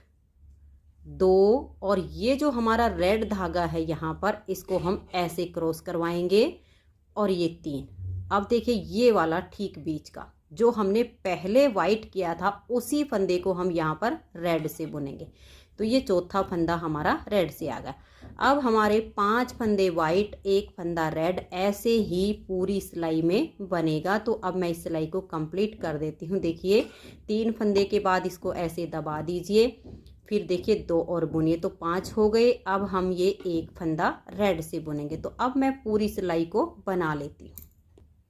2 और ये जो हमारा रेड धागा है यहाँ पर इसको हम ऐसे क्रॉस करवाएंगे और ये 3। अब देखिए ये वाला ठीक बीच का जो हमने पहले वाइट किया था उसी फंदे को हम यहाँ पर रेड से बुनेंगे। तो ये चौथा फंदा हमारा रेड से आ गया। अब हमारे 5 फंदे वाइट 1 फंदा रेड ऐसे ही पूरी सिलाई में बनेगा। तो अब मैं इस सिलाई को कंप्लीट कर देती हूँ। देखिए 3 फंदे के बाद इसको ऐसे दबा दीजिए, फिर देखिए 2 और बुनिए तो 5 हो गए। अब हम ये 1 फंदा रेड से बुनेंगे। तो अब मैं पूरी सिलाई को बना लेती हूँ।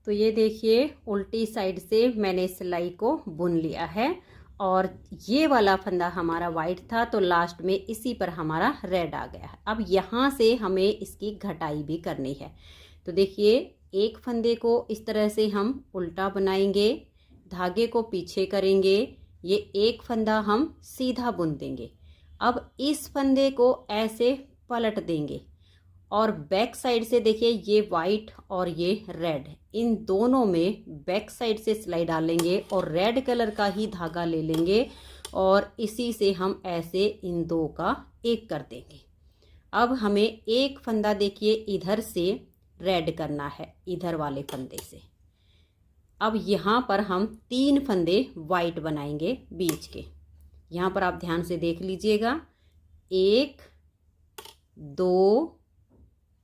तो ये देखिए उल्टी साइड से मैंने सिलाई को बुन लिया है और ये वाला फंदा हमारा वाइट था तो लास्ट में इसी पर हमारा रेड आ गया है। अब यहाँ से हमें इसकी घटाई भी करनी है। तो देखिए एक फंदे को इस तरह से हम उल्टा बनाएंगे, धागे को पीछे करेंगे, ये एक फंदा हम सीधा बुन देंगे। अब इस फंदे को ऐसे पलट देंगे और बैक साइड से देखिए ये वाइट और ये रेड, इन दोनों में बैक साइड से सिलाई डालेंगे और रेड कलर का ही धागा ले लेंगे और इसी से हम ऐसे इन 2 का 1 कर देंगे। अब हमें एक फंदा देखिए इधर से रेड करना है, इधर वाले फंदे से। अब यहाँ पर हम 3 फंदे वाइट बनाएंगे बीच के। यहाँ पर आप ध्यान से देख लीजिएगा, 1 2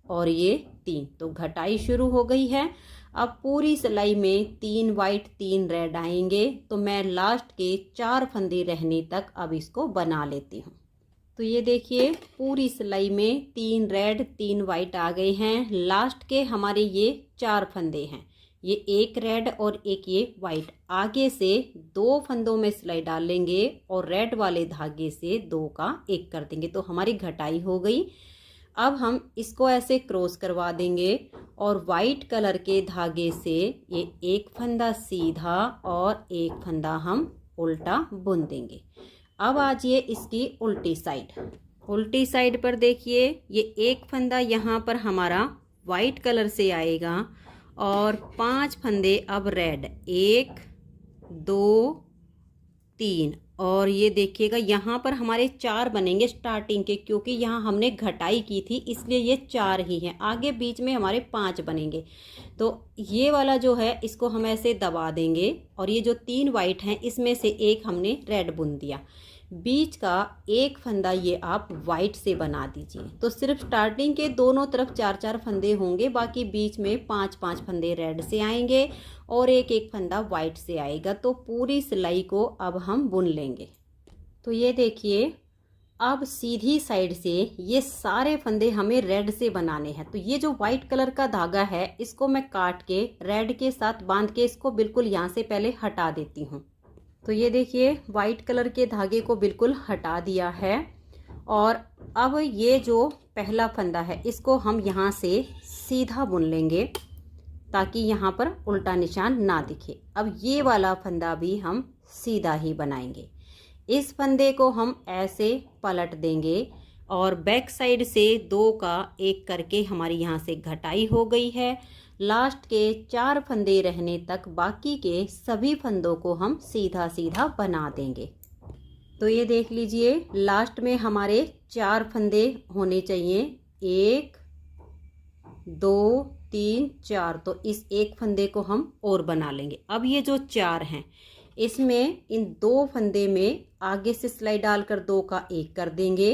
और ये 3। तो घटाई शुरू हो गई है। अब पूरी सिलाई में 3 वाइट 3 रेड आएंगे। तो मैं लास्ट के 4 फंदे रहने तक अब इसको बना लेती हूँ। तो ये देखिए पूरी सिलाई में 3 रेड 3 वाइट आ गए हैं। लास्ट के हमारे ये 4 फंदे हैं, ये 1 रेड और 1 ये वाइट। आगे से 2 फंदों में सिलाई डालेंगे और रेड वाले धागे से 2 का 1 कर देंगे। तो हमारी घटाई हो गई। अब हम इसको ऐसे क्रॉस करवा देंगे और वाइट कलर के धागे से ये 1 फंदा सीधा और 1 फंदा हम उल्टा बुन देंगे। अब आजिए इसकी उल्टी साइड। उल्टी साइड पर देखिए ये 1 फंदा यहाँ पर हमारा वाइट कलर से आएगा और 5 फंदे अब रेड, 1 2 3 और ये देखिएगा यहाँ पर हमारे 4 बनेंगे स्टार्टिंग के, क्योंकि यहाँ हमने घटाई की थी इसलिए ये 4 ही हैं। आगे बीच में हमारे 5 बनेंगे। तो ये वाला जो है इसको हम ऐसे दबा देंगे और ये जो 3 वाइट हैं इसमें से एक हमने रेड बुन दिया। बीच का एक फंदा ये आप वाइट से बना दीजिए। तो सिर्फ स्टार्टिंग के दोनों तरफ 4-4 फंदे होंगे, बाकी बीच में 5-5 फंदे रेड से आएंगे और एक एक फंदा वाइट से आएगा। तो पूरी सिलाई को अब हम बुन लेंगे। तो ये देखिए, अब सीधी साइड से ये सारे फंदे हमें रेड से बनाने हैं। तो ये जो वाइट कलर का धागा है इसको मैं काट के रेड के साथ बांध के इसको बिल्कुल यहाँ से पहले हटा देती हूँ। तो ये देखिए, वाइट कलर के धागे को बिल्कुल हटा दिया है और अब ये जो पहला फंदा है इसको हम यहाँ से सीधा बुन लेंगे ताकि यहाँ पर उल्टा निशान ना दिखे। अब ये वाला फंदा भी हम सीधा ही बनाएंगे। इस फंदे को हम ऐसे पलट देंगे और बैक साइड से 2 का 1 करके हमारी यहाँ से घटाई हो गई है। लास्ट के 4 फंदे रहने तक बाकी के सभी फंदों को हम सीधा सीधा बना देंगे। तो ये देख लीजिए, लास्ट में हमारे 4 फंदे होने चाहिए, 1 2 3 4। तो इस एक फंदे को हम और बना लेंगे। अब ये जो 4 हैं इसमें इन 2 फंदे में आगे से सिलाई डालकर 2 का 1 कर देंगे।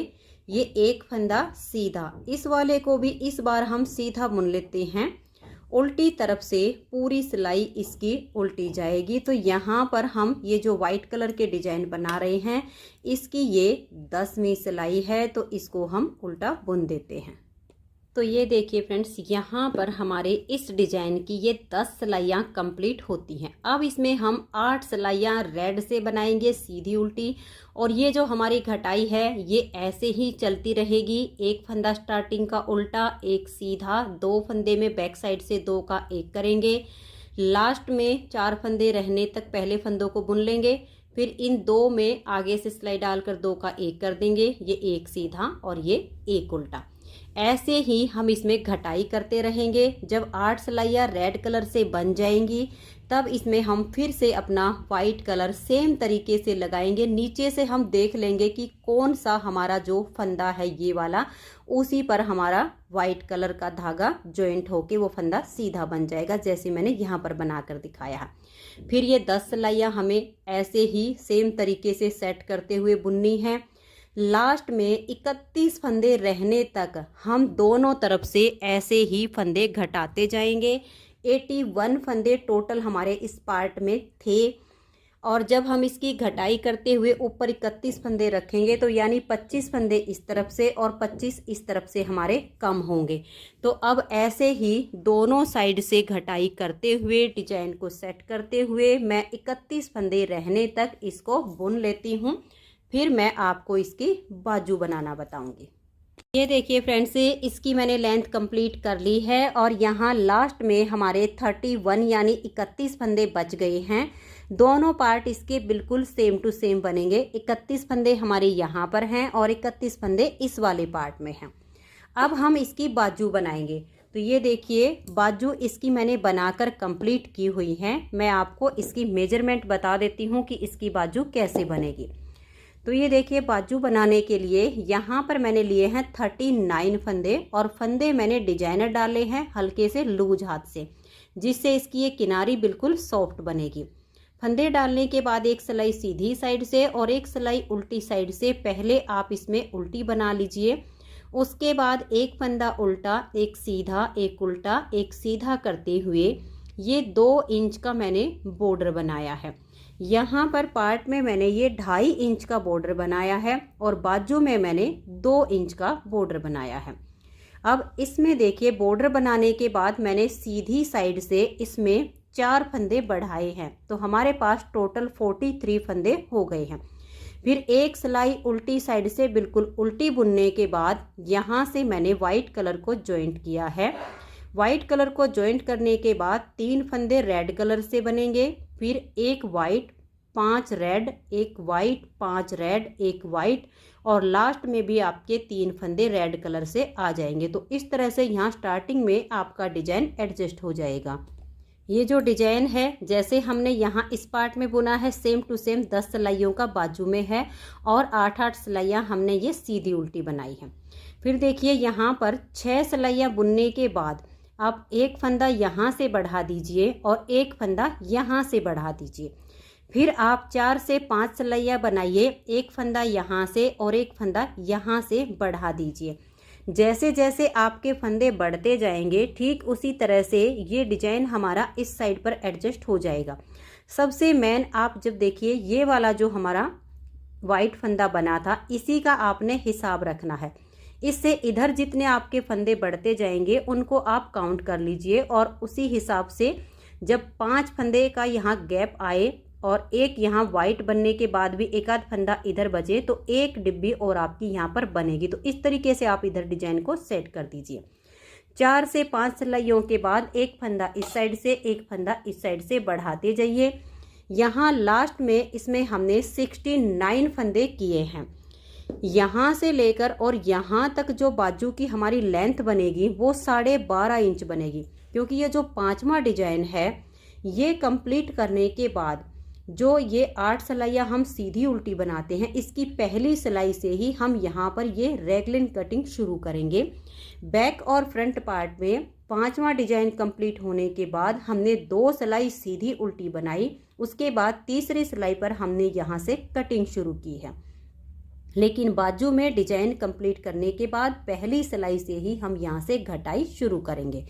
ये एक फंदा सीधा, इस वाले को भी इस बार हम सीधा बुन लेते हैं। उल्टी तरफ से पूरी सिलाई इसकी उल्टी जाएगी। तो यहाँ पर हम ये जो वाइट कलर के डिजाइन बना रहे हैं इसकी ये 10वीं सिलाई है, तो इसको हम उल्टा बुन देते हैं। तो ये देखिए फ्रेंड्स, यहाँ पर हमारे इस डिजाइन की ये 10 सिलाइयाँ कंप्लीट होती हैं। अब इसमें हम 8 सिलाइयाँ रेड से बनाएंगे सीधी उल्टी, और ये जो हमारी घटाई है ये ऐसे ही चलती रहेगी। एक फंदा स्टार्टिंग का उल्टा, एक सीधा, 2 फंदे में बैक साइड से 2 का 1 करेंगे। लास्ट में 4 फंदे रहने तक पहले फंदों को बुन लेंगे, फिर इन 2 में आगे से सिलाई डालकर 2 का 1 कर देंगे। ये एक सीधा और ये एक उल्टा। ऐसे ही हम इसमें घटाई करते रहेंगे। जब 8 सिलाइयाँ रेड कलर से बन जाएंगी तब इसमें हम फिर से अपना वाइट कलर सेम तरीके से लगाएंगे। नीचे से हम देख लेंगे कि कौन सा हमारा जो फंदा है ये वाला, उसी पर हमारा वाइट कलर का धागा जॉइंट होके वो फंदा सीधा बन जाएगा, जैसे मैंने यहाँ पर बनाकर दिखाया है। फिर ये 10 सिलाइयाँ हमें ऐसे ही सेम तरीके से सेट करते हुए बुननी है। लास्ट में 31 फंदे रहने तक हम दोनों तरफ से ऐसे ही फंदे घटाते जाएंगे। 81 फंदे टोटल हमारे इस पार्ट में थे, और जब हम इसकी घटाई करते हुए ऊपर 31 फंदे रखेंगे तो यानी 25 फंदे इस तरफ से और 25 इस तरफ से हमारे कम होंगे। तो अब ऐसे ही दोनों साइड से घटाई करते हुए डिजाइन को सेट करते हुए मैं 31 फंदे रहने तक इसको बुन लेती हूँ। फिर मैं आपको इसकी बाजू बनाना बताऊंगी। ये देखिए फ्रेंड्स, इसकी मैंने लेंथ कंप्लीट कर ली है और यहाँ लास्ट में हमारे 31 यानी 31 फंदे बच गए हैं। दोनों पार्ट इसके बिल्कुल सेम टू सेम बनेंगे। 31 फंदे हमारे यहाँ पर हैं और 31 फंदे इस वाले पार्ट में हैं। अब हम इसकी बाजू बनाएंगे। तो ये देखिए, बाजू इसकी मैंने बनाकर कंप्लीट की हुई है। मैं आपको इसकी मेजरमेंट बता देती हूँ कि इसकी बाजू कैसे बनेगी। तो ये देखिए, बाजू बनाने के लिए यहाँ पर मैंने लिए हैं 39 फंदे, और फंदे मैंने डिजाइनर डाले हैं हल्के से लूज हाथ से, जिससे इसकी ये किनारी बिल्कुल सॉफ्ट बनेगी। फंदे डालने के बाद एक सिलाई सीधी साइड से और एक सिलाई उल्टी साइड से पहले आप इसमें उल्टी बना लीजिए। उसके बाद एक फंदा उल्टा, एक सीधा, एक उल्टा, एक सीधा करते हुए ये 2 इंच का मैंने बॉर्डर बनाया है। यहाँ पर पार्ट में मैंने ये 2.5 इंच का बॉर्डर बनाया है और बाजू में मैंने 2 इंच का बॉर्डर बनाया है। अब इसमें देखिए, बॉर्डर बनाने के बाद मैंने सीधी साइड से इसमें 4 फंदे बढ़ाए हैं, तो हमारे पास टोटल 43 फंदे हो गए हैं। फिर एक सिलाई उल्टी साइड से बिल्कुल उल्टी बुनने के बाद यहाँ से मैंने वाइट कलर को जॉइंट किया है। वाइट कलर को जॉइंट करने के बाद 3 फंदे रेड कलर से बनेंगे, फिर एक वाइट, 5 रेड, एक वाइट, 5 रेड, एक वाइट, और लास्ट में भी आपके 3 फंदे रेड कलर से आ जाएंगे। तो इस तरह से यहाँ स्टार्टिंग में आपका डिजाइन एडजस्ट हो जाएगा। ये जो डिजाइन है जैसे हमने यहाँ इस पार्ट में बुना है सेम टू सेम 10 सिलाइयों का बाजू में है और 8-8 सिलाइयाँ हमने ये सीधी उल्टी बनाई है। फिर देखिए यहाँ पर 6 सिलाइयाँ बुनने के बाद आप एक फंदा यहाँ से बढ़ा दीजिए और एक फंदा यहाँ से बढ़ा दीजिए। फिर आप 4 से 5 सिलाइयाँ बनाइए, एक फंदा यहाँ से और एक फंदा यहाँ से बढ़ा दीजिए। जैसे जैसे आपके फंदे बढ़ते जाएंगे ठीक उसी तरह से ये डिजाइन हमारा इस साइड पर एडजस्ट हो जाएगा। सबसे मेन आप जब देखिए ये वाला जो हमारा वाइट फंदा बना था इसी का आपने हिसाब रखना है। इससे इधर जितने आपके फंदे बढ़ते जाएंगे उनको आप काउंट कर लीजिए और उसी हिसाब से जब 5 फंदे का यहाँ गैप आए और एक यहाँ वाइट बनने के बाद भी एक आध फंदा इधर बचे तो एक डिब्बी और आपकी यहाँ पर बनेगी। तो इस तरीके से आप इधर डिजाइन को सेट कर दीजिए। 4 से 5 सिलाइयों के बाद एक फंदा इस साइड से एक फंदा इस साइड से बढ़ाते जाइए। यहाँ लास्ट में इसमें हमने 69 फंदे किए हैं। यहाँ से लेकर और यहाँ तक जो बाजू की हमारी लेंथ बनेगी वो 12.5 इंच बनेगी, क्योंकि ये जो 5वां डिजाइन है ये कंप्लीट करने के बाद जो ये 8 सिलाइयाँ हम सीधी उल्टी बनाते हैं इसकी पहली सिलाई से ही हम यहाँ पर ये रैगलिन कटिंग शुरू करेंगे। बैक और फ्रंट पार्ट में 5वां डिजाइन कंप्लीट होने के बाद हमने 2 सिलाई सीधी उल्टी बनाई, उसके बाद तीसरी सिलाई पर हमने यहाँ से कटिंग शुरू की है। लेकिन बाजू में डिजाइन कंप्लीट करने के बाद पहली सिलाई से ही हम यहाँ से घटाई शुरू करेंगे।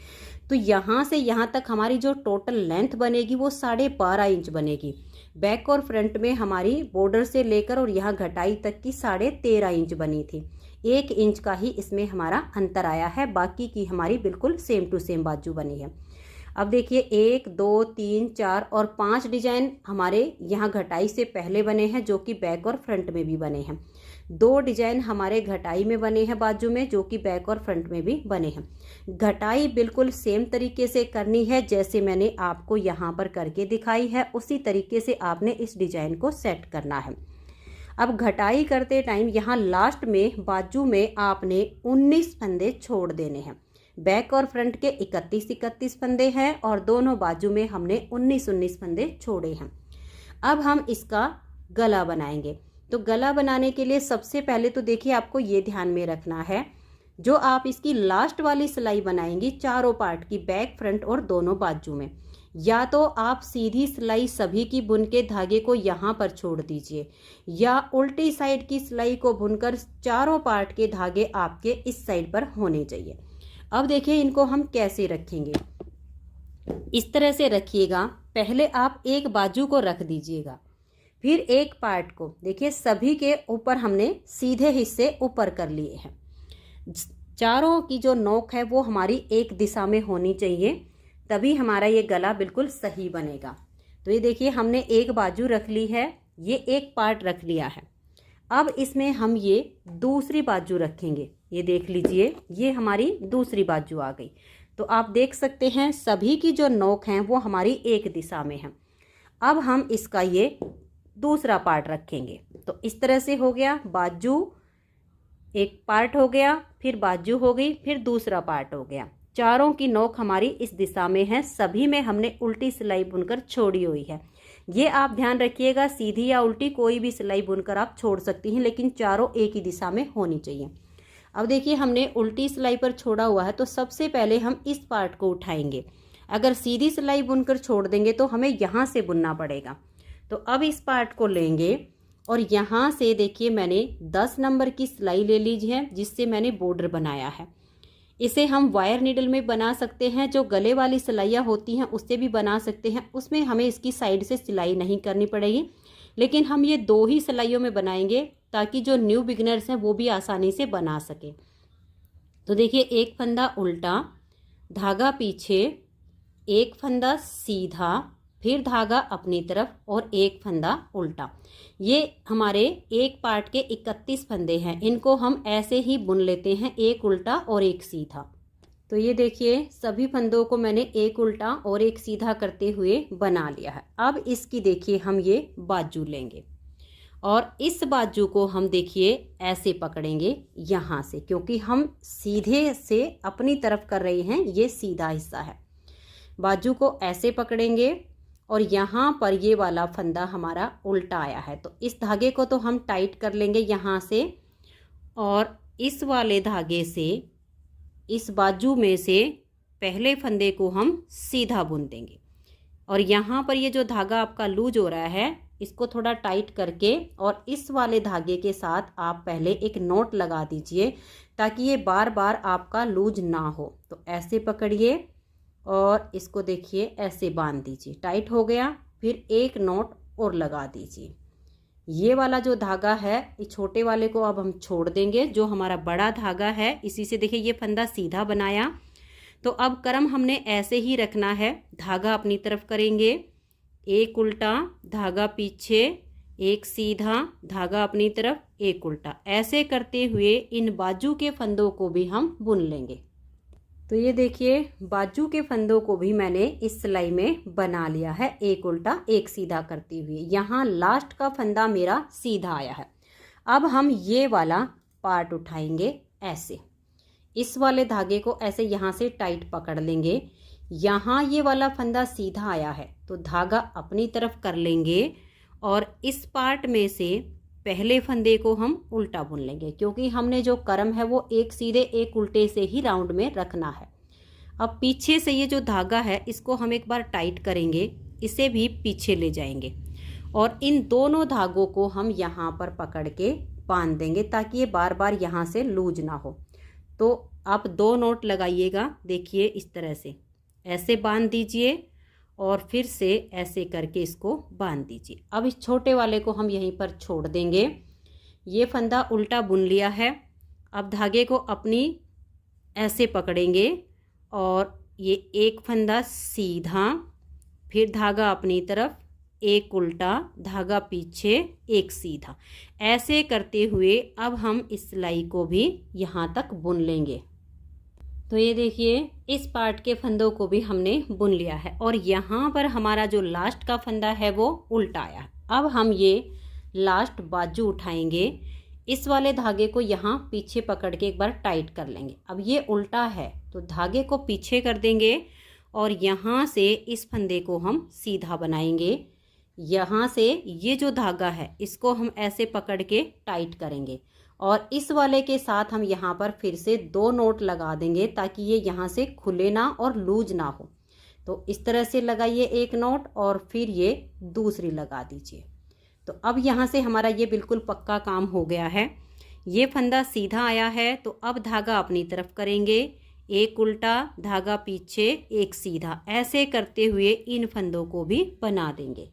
तो यहाँ से यहाँ तक हमारी जो टोटल लेंथ बनेगी वो 12.5 इंच बनेगी। बैक और फ्रंट में हमारी बॉर्डर से लेकर और यहाँ घटाई तक की 13.5 इंच बनी थी। 1 इंच का ही इसमें हमारा अंतर आया है, बाकी की हमारी बिल्कुल सेम टू सेम बाजू बनी है। अब देखिए 1 2 3 4 और 5 डिजाइन हमारे यहाँ घटाई से पहले बने हैं जो कि बैक और फ्रंट में भी बने हैं। 2 डिजाइन हमारे घटाई में बने हैं बाजू में जो कि बैक और फ्रंट में भी बने हैं। घटाई बिल्कुल सेम तरीके से करनी है जैसे मैंने आपको यहाँ पर करके दिखाई है, उसी तरीके से आपने इस डिजाइन को सेट करना है। अब घटाई करते टाइम यहाँ लास्ट में बाजू में आपने 19 फंदे छोड़ देने हैं। बैक और फ्रंट के 31 फंदे हैं और दोनों बाजू में हमने 19 फंदे छोड़े हैं। अब हम इसका गला बनाएंगे। तो गला बनाने के लिए सबसे पहले तो देखिए आपको ये ध्यान में रखना है, जो आप इसकी लास्ट वाली सिलाई बनाएंगी चारों पार्ट की बैक फ्रंट और दोनों बाजू में, या तो आप सीधी सिलाई सभी की बुन के धागे को यहाँ पर छोड़ दीजिए या उल्टी साइड की सिलाई को बुनकर चारों पार्ट के धागे आपके इस साइड पर होने चाहिए। अब देखिए इनको हम कैसे रखेंगे। इस तरह से रखिएगा, पहले आप एक बाजू को रख दीजिएगा, फिर एक पार्ट को देखिए सभी के ऊपर हमने सीधे हिस्से ऊपर कर लिए हैं। चारों की जो नोक है वो हमारी एक दिशा में होनी चाहिए, तभी हमारा ये गला बिल्कुल सही बनेगा। तो ये देखिए हमने एक बाजू रख ली है, ये एक पार्ट रख लिया है। अब इसमें हम ये दूसरी बाजू रखेंगे। ये देख लीजिए ये हमारी दूसरी बाजू आ गई। तो आप देख सकते हैं सभी की जो नोक हैं वो हमारी एक दिशा में है। अब हम इसका ये दूसरा पार्ट रखेंगे। तो इस तरह से हो गया, बाजू एक पार्ट हो गया, फिर बाजू हो गई, फिर दूसरा पार्ट हो गया। चारों की नोक हमारी इस दिशा में है, सभी में हमने उल्टी सिलाई बुनकर छोड़ी हुई है। ये आप ध्यान रखिएगा, सीधी या उल्टी कोई भी सिलाई बुनकर आप छोड़ सकती हैं, लेकिन चारों एक ही दिशा में होनी चाहिए। अब देखिए हमने उल्टी सिलाई पर छोड़ा हुआ है, तो सबसे पहले हम इस पार्ट को उठाएंगे। अगर सीधी सिलाई बुनकर छोड़ देंगे तो हमें यहाँ से बुनना पड़ेगा। तो अब इस पार्ट को लेंगे और यहाँ से देखिए मैंने 10 नंबर की सिलाई ले लीजिए है, जिससे मैंने बॉर्डर बनाया है। इसे हम वायर नीडल में बना सकते हैं, जो गले वाली सिलाइयाँ होती हैं उससे भी बना सकते हैं। उसमें हमें इसकी साइड से सिलाई नहीं करनी पड़ेगी, लेकिन हम ये 2 ही सिलाइयों में बनाएंगे ताकि जो न्यू बिगिनर्स हैं वो भी आसानी से बना सके। तो देखिए एक फंदा उल्टा, धागा पीछे, एक फंदा सीधा, फिर धागा अपनी तरफ और एक फंदा उल्टा। ये हमारे एक पार्ट के 31 फंदे हैं, इनको हम ऐसे ही बुन लेते हैं, एक उल्टा और एक सीधा। तो ये देखिए सभी फंदों को मैंने एक उल्टा और एक सीधा करते हुए बना लिया है। अब इसकी देखिए हम ये बाजू लेंगे और इस बाजू को हम देखिए ऐसे पकड़ेंगे यहाँ से, क्योंकि हम सीधे से अपनी तरफ कर रहे हैं, ये सीधा हिस्सा है। बाजू को ऐसे पकड़ेंगे और यहाँ पर ये वाला फंदा हमारा उल्टा आया है, तो इस धागे को तो हम टाइट कर लेंगे यहाँ से, और इस वाले धागे से इस बाजू में से पहले फंदे को हम सीधा बुन देंगे। और यहाँ पर ये जो धागा आपका लूज हो रहा है इसको थोड़ा टाइट करके और इस वाले धागे के साथ आप पहले एक नॉट लगा दीजिए ताकि ये बार बार आपका लूज ना हो। तो ऐसे पकड़िए और इसको देखिए ऐसे बांध दीजिए, टाइट हो गया। फिर एक नॉट और लगा दीजिए। ये वाला जो धागा है इस छोटे वाले को अब हम छोड़ देंगे, जो हमारा बड़ा धागा है इसी से देखिए ये फंदा सीधा बनाया। तो अब क्रम हमने ऐसे ही रखना है, धागा अपनी तरफ करेंगे, एक उल्टा, धागा पीछे, एक सीधा, धागा अपनी तरफ, एक उल्टा, ऐसे करते हुए इन बाजू के फंदों को भी हम बुन लेंगे। तो ये देखिए बाजू के फंदों को भी मैंने इस सिलाई में बना लिया है, एक उल्टा एक सीधा करते हुए। यहाँ लास्ट का फंदा मेरा सीधा आया है। अब हम ये वाला पार्ट उठाएंगे ऐसे, इस वाले धागे को ऐसे यहाँ से टाइट पकड़ लेंगे। यहाँ ये वाला फंदा सीधा आया है तो धागा अपनी तरफ कर लेंगे और इस पार्ट में से पहले फंदे को हम उल्टा बुन लेंगे, क्योंकि हमने जो क्रम है वो एक सीधे एक उल्टे से ही राउंड में रखना है। अब पीछे से ये जो धागा है इसको हम एक बार टाइट करेंगे, इसे भी पीछे ले जाएंगे और इन दोनों धागों को हम यहाँ पर पकड़ के बांध देंगे ताकि ये बार बार यहाँ से लूज ना हो। तो आप 2 नॉट लगाइएगा, देखिए इस तरह से ऐसे बांध दीजिए और फिर से ऐसे करके इसको बांध दीजिए। अब इस छोटे वाले को हम यहीं पर छोड़ देंगे। ये फंदा उल्टा बुन लिया है। अब धागे को अपनी ऐसे पकड़ेंगे और ये एक फंदा सीधा, फिर धागा अपनी तरफ, एक उल्टा, धागा पीछे, एक सीधा, ऐसे करते हुए अब हम इस सिलाई को भी यहाँ तक बुन लेंगे। तो ये देखिए इस पार्ट के फंदों को भी हमने बुन लिया है और यहाँ पर हमारा जो लास्ट का फंदा है वो उल्टा आया है। अब हम ये लास्ट बाजू उठाएंगे, इस वाले धागे को यहाँ पीछे पकड़ के एक बार टाइट कर लेंगे। अब ये उल्टा है तो धागे को पीछे कर देंगे और यहाँ से इस फंदे को हम सीधा बनाएंगे। यहाँ से ये जो धागा है इसको हम ऐसे पकड़ के टाइट करेंगे और इस वाले के साथ हम यहाँ पर फिर से 2 नॉट लगा देंगे ताकि ये यहाँ से खुले ना और लूज ना हो। तो इस तरह से लगाइए एक नॉट और फिर ये दूसरी लगा दीजिए। तो अब यहाँ से हमारा ये बिल्कुल पक्का काम हो गया है। ये फंदा सीधा आया है तो अब धागा अपनी तरफ करेंगे, एक उल्टा, धागा पीछे, एक सीधा, ऐसे करते हुए इन फंदों को भी बना देंगे।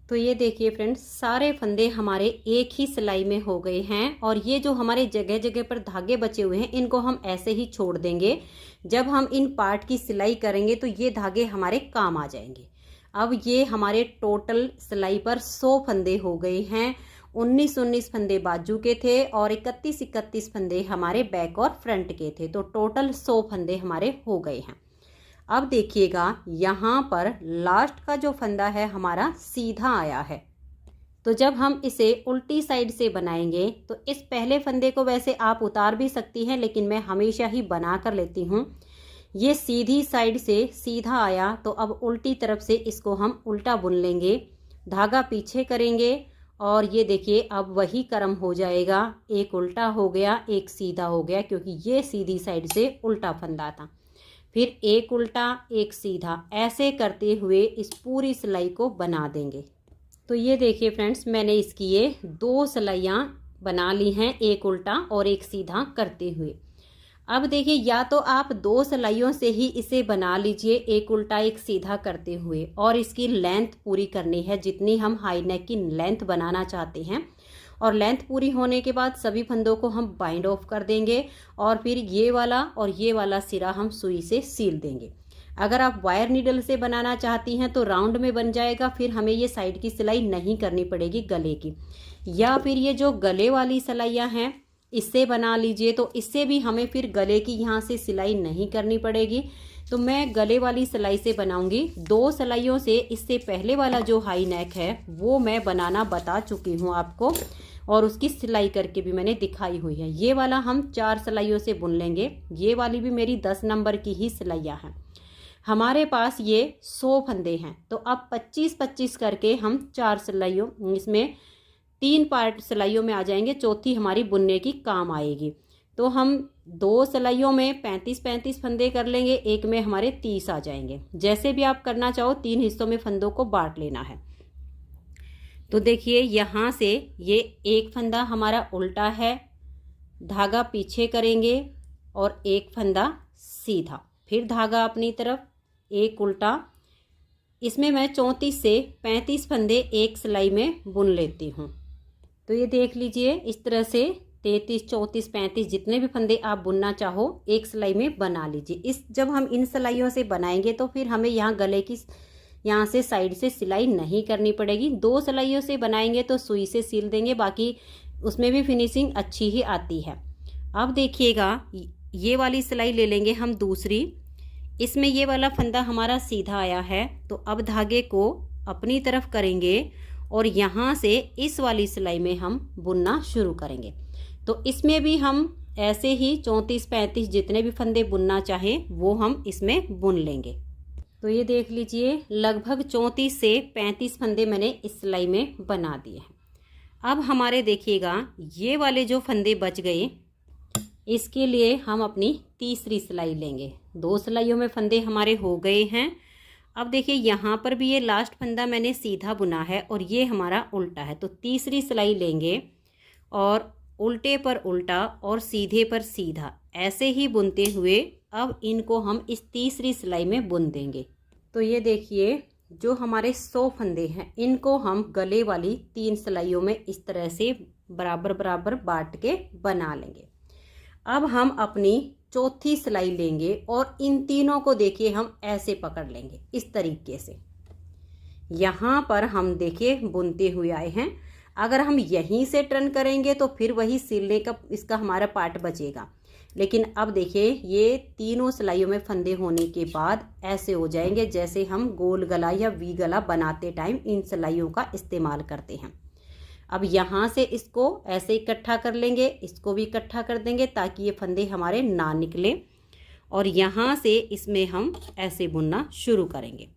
तो ये देखिए फ्रेंड्स सारे फंदे हमारे एक ही सिलाई में हो गए हैं और ये जो हमारे जगह जगह पर धागे बचे हुए हैं इनको हम ऐसे ही छोड़ देंगे। जब हम इन पार्ट की सिलाई करेंगे तो ये धागे हमारे काम आ जाएंगे। अब ये हमारे टोटल सिलाई पर 100 फंदे हो गए हैं। 19 फंदे बाजू के थे और 31 फंदे हमारे बैक और फ्रंट के थे, तो टोटल 100 फंदे हमारे हो गए हैं। अब देखिएगा यहाँ पर लास्ट का जो फंदा है हमारा सीधा आया है, तो जब हम इसे उल्टी साइड से बनाएंगे तो इस पहले फंदे को वैसे आप उतार भी सकती हैं, लेकिन मैं हमेशा ही बना कर लेती हूँ। ये सीधी साइड से सीधा आया तो अब उल्टी तरफ से इसको हम उल्टा बुन लेंगे, धागा पीछे करेंगे और ये देखिए अब वही क्रम हो जाएगा, एक उल्टा हो गया, एक सीधा हो गया, क्योंकि ये सीधी साइड से उल्टा फंदा था। फिर एक उल्टा, एक सीधा, ऐसे करते हुए इस पूरी सिलाई को बना देंगे। तो ये देखिए फ्रेंड्स मैंने इसकी ये 2 सिलाइयाँ बना ली हैं, एक उल्टा और एक सीधा करते हुए। अब देखिए या तो आप 2 सिलाइयों से ही इसे बना लीजिए, एक उल्टा एक सीधा करते हुए, और इसकी लेंथ पूरी करनी है जितनी हम हाई नेक की लेंथ बनाना चाहते हैं। और लेंथ पूरी होने के बाद सभी फंदों को हम बाइंड ऑफ कर देंगे और फिर ये वाला और ये वाला सिरा हम सुई से सील देंगे। अगर आप वायर नीडल से बनाना चाहती हैं तो राउंड में बन जाएगा, फिर हमें ये साइड की सिलाई नहीं करनी पड़ेगी गले की। या फिर ये जो गले वाली सिलाइयाँ हैं इससे बना लीजिए, तो इससे भी हमें फिर गले की यहाँ से सिलाई नहीं करनी पड़ेगी। तो मैं गले वाली सिलाई से बनाऊंगी। 2 सिलाइयों से इससे पहले वाला जो हाई नेक है वो मैं बनाना बता चुकी हूँ आपको, और उसकी सिलाई करके भी मैंने दिखाई हुई है। ये वाला हम 4 सिलाइयों से बुन लेंगे। ये वाली भी मेरी 10 नंबर की ही सिलाइयाँ हैं। हमारे पास ये 100 फंदे हैं, तो अब 25-25 करके हम 4 सिलाइयों, इसमें 3 पार्ट सिलाइयों में आ जाएंगे, चौथी हमारी बुनने की काम आएगी। तो हम 2 सिलाइयों में 35-35 फंदे कर लेंगे, एक में हमारे 30 आ जाएंगे। जैसे भी आप करना चाहो 3 हिस्सों में फंदों को बांट लेना है। तो देखिए यहाँ से ये एक फंदा हमारा उल्टा है, धागा पीछे करेंगे और एक फंदा सीधा, फिर धागा अपनी तरफ, एक उल्टा। इसमें मैं 34 से 35 फंदे एक सिलाई में बुन लेती हूँ। तो ये देख लीजिए, इस तरह से 33, 34, 35 जितने भी फंदे आप बुनना चाहो एक सिलाई में बना लीजिए। जब हम इन सिलाइयों से बनाएंगे तो फिर हमें यहाँ गले की यहाँ से साइड से सिलाई नहीं करनी पड़ेगी। 2 सिलाइयों से बनाएंगे तो सुई से सिल देंगे, बाकी उसमें भी फिनिशिंग अच्छी ही आती है। अब देखिएगा, ये वाली सिलाई ले लेंगे हम दूसरी। इसमें ये वाला फंदा हमारा सीधा आया है, तो अब धागे को अपनी तरफ करेंगे और यहाँ से इस वाली सिलाई में हम बुनना शुरू करेंगे। तो इसमें भी हम ऐसे ही 34-35 जितने भी फंदे बुनना चाहें वो हम इसमें बुन लेंगे। तो ये देख लीजिए, लगभग 34 से 35 फंदे मैंने इस सिलाई में बना दिए हैं। अब हमारे देखिएगा ये वाले जो फंदे बच गए, इसके लिए हम अपनी तीसरी सिलाई लेंगे। 2 सिलाइयों में फंदे हमारे हो गए हैं। अब देखिए यहाँ पर भी ये लास्ट फंदा मैंने सीधा बुना है और ये हमारा उल्टा है, तो तीसरी सिलाई लेंगे और उल्टे पर उल्टा और सीधे पर सीधा ऐसे ही बुनते हुए अब इनको हम इस तीसरी सिलाई में बुन देंगे। तो ये देखिए, जो हमारे 100 फंदे हैं इनको हम गले वाली 3 सिलाइयों में इस तरह से बराबर बराबर बांट के बना लेंगे। अब हम अपनी चौथी सिलाई लेंगे और इन तीनों को देखिए हम ऐसे पकड़ लेंगे इस तरीके से। यहाँ पर हम देखिए बुनते हुए आए हैं। अगर हम यहीं से टर्न करेंगे तो फिर वही सिलने का इसका हमारा पार्ट बचेगा, लेकिन अब देखिए ये तीनों सिलाइयों में फंदे होने के बाद ऐसे हो जाएंगे जैसे हम गोल गला या वी गला बनाते टाइम इन सिलाइयों का इस्तेमाल करते हैं। अब यहाँ से इसको ऐसे इकट्ठा कर लेंगे, इसको भी इकट्ठा कर देंगे ताकि ये फंदे हमारे ना निकले, और यहाँ से इसमें हम ऐसे बुनना शुरू करेंगे।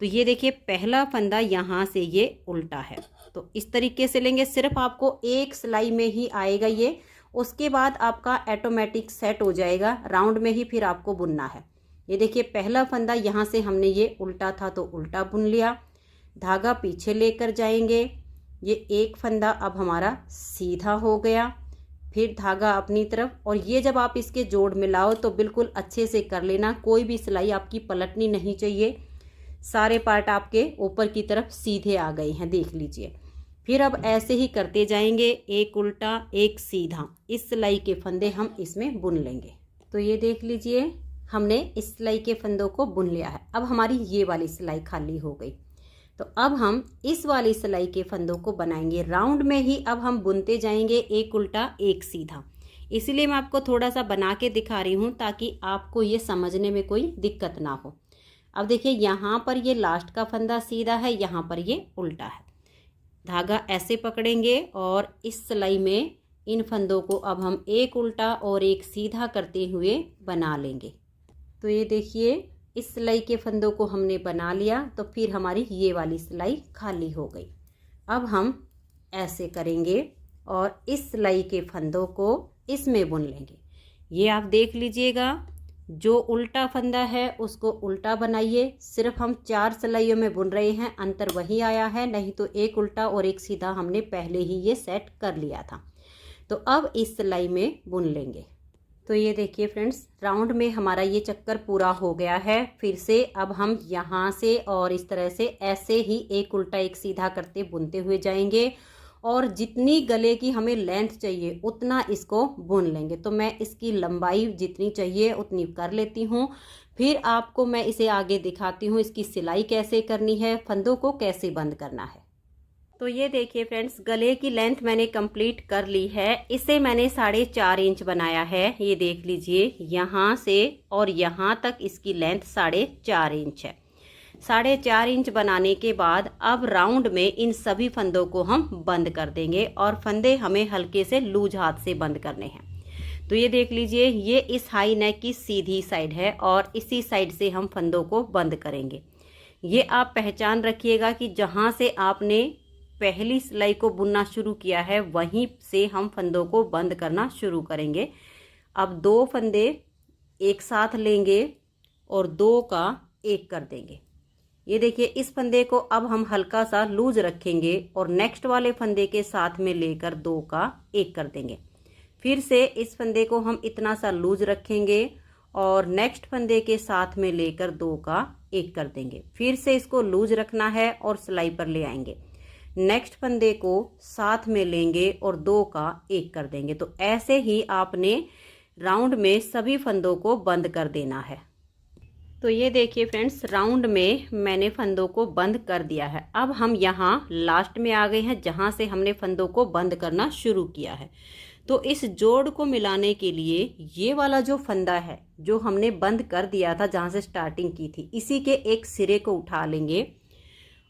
तो ये देखिए पहला फंदा यहाँ से ये उल्टा है, तो इस तरीके से लेंगे। सिर्फ आपको एक सिलाई में ही आएगा ये, उसके बाद आपका ऑटोमेटिक सेट हो जाएगा, राउंड में ही फिर आपको बुनना है। ये देखिए पहला फंदा यहाँ से हमने ये उल्टा था तो उल्टा बुन लिया, धागा पीछे लेकर जाएंगे, ये एक फंदा अब हमारा सीधा हो गया, फिर धागा अपनी तरफ, और ये जब आप इसके जोड़ मिलाओ तो बिल्कुल अच्छे से कर लेना, कोई भी सिलाई आपकी पलटनी नहीं चाहिए। सारे पार्ट आपके ऊपर की तरफ सीधे आ गए हैं, देख लीजिए। फिर अब ऐसे ही करते जाएंगे, एक उल्टा एक सीधा, इस सिलाई के फंदे हम इसमें बुन लेंगे। तो ये देख लीजिए हमने इस सिलाई के फंदों को बुन लिया है। अब हमारी ये वाली सिलाई खाली हो गई, तो अब हम इस वाली सिलाई के फंदों को बनाएंगे राउंड में ही। अब हम बुनते जाएंगे एक उल्टा एक सीधा, इसलिए मैं आपको थोड़ा सा बना के दिखा रही हूँ ताकि आपको ये समझने में कोई दिक्कत ना हो। अब देखिए यहाँ पर ये लास्ट का फंदा सीधा है, यहाँ पर ये उल्टा है। धागा ऐसे पकड़ेंगे और इस सिलाई में इन फंदों को अब हम एक उल्टा और एक सीधा करते हुए बना लेंगे। तो ये देखिए इस सिलाई के फंदों को हमने बना लिया, तो फिर हमारी ये वाली सिलाई खाली हो गई। अब हम ऐसे करेंगे और इस सिलाई के फंदों को इसमें बुन लेंगे। ये आप देख लीजिएगा, जो उल्टा फंदा है उसको उल्टा बनाइए। सिर्फ हम 4 सिलाइयों में बुन रहे हैं, अंतर वही आया है, नहीं तो एक उल्टा और एक सीधा हमने पहले ही ये सेट कर लिया था। तो अब इस सिलाई में बुन लेंगे। तो ये देखिए फ्रेंड्स, राउंड में हमारा ये चक्कर पूरा हो गया है। फिर से अब हम यहाँ से और इस तरह से ऐसे ही एक उल्टा एक सीधा करते बुनते हुए जाएंगे, और जितनी गले की हमें लेंथ चाहिए उतना इसको बुन लेंगे। तो मैं इसकी लंबाई जितनी चाहिए उतनी कर लेती हूँ, फिर आपको मैं इसे आगे दिखाती हूँ इसकी सिलाई कैसे करनी है, फंदों को कैसे बंद करना है। तो ये देखिए फ्रेंड्स, गले की लेंथ मैंने कंप्लीट कर ली है। इसे मैंने 4.5 इंच बनाया है। ये देख लीजिए, यहाँ से और यहाँ तक इसकी लेंथ 4.5 इंच है। 4.5 इंच बनाने के बाद अब राउंड में इन सभी फंदों को हम बंद कर देंगे, और फंदे हमें हल्के से लूज हाथ से बंद करने हैं। तो ये देख लीजिए, ये इस हाई नेक की सीधी साइड है और इसी साइड से हम फंदों को बंद करेंगे। ये आप पहचान रखिएगा कि जहाँ से आपने पहली सिलाई को बुनना शुरू किया है वहीं से हम फंदों को बंद करना शुरू करेंगे। अब 2 फंदे एक साथ लेंगे और 2 का 1 कर देंगे। ये देखिए, इस फंदे को अब हम हल्का सा लूज रखेंगे और नेक्स्ट वाले फंदे के साथ में लेकर 2 का 1 कर देंगे। फिर से इस फंदे को हम इतना सा लूज रखेंगे और नेक्स्ट फंदे के साथ में लेकर 2 का 1 कर देंगे। फिर से इसको लूज रखना है और सिलाई पर ले आएंगे। नेक्स्ट फंदे को साथ में लेंगे और 2 का 1 कर देंगे। तो ऐसे ही आपने राउंड में सभी फंदों को बंद कर देना है। तो ये देखिए फ्रेंड्स, राउंड में मैंने फंदों को बंद कर दिया है। अब हम यहाँ लास्ट में आ गए हैं जहाँ से हमने फंदों को बंद करना शुरू किया है। तो इस जोड़ को मिलाने के लिए ये वाला जो फंदा है जो हमने बंद कर दिया था जहाँ से स्टार्टिंग की थी, इसी के एक सिरे को उठा लेंगे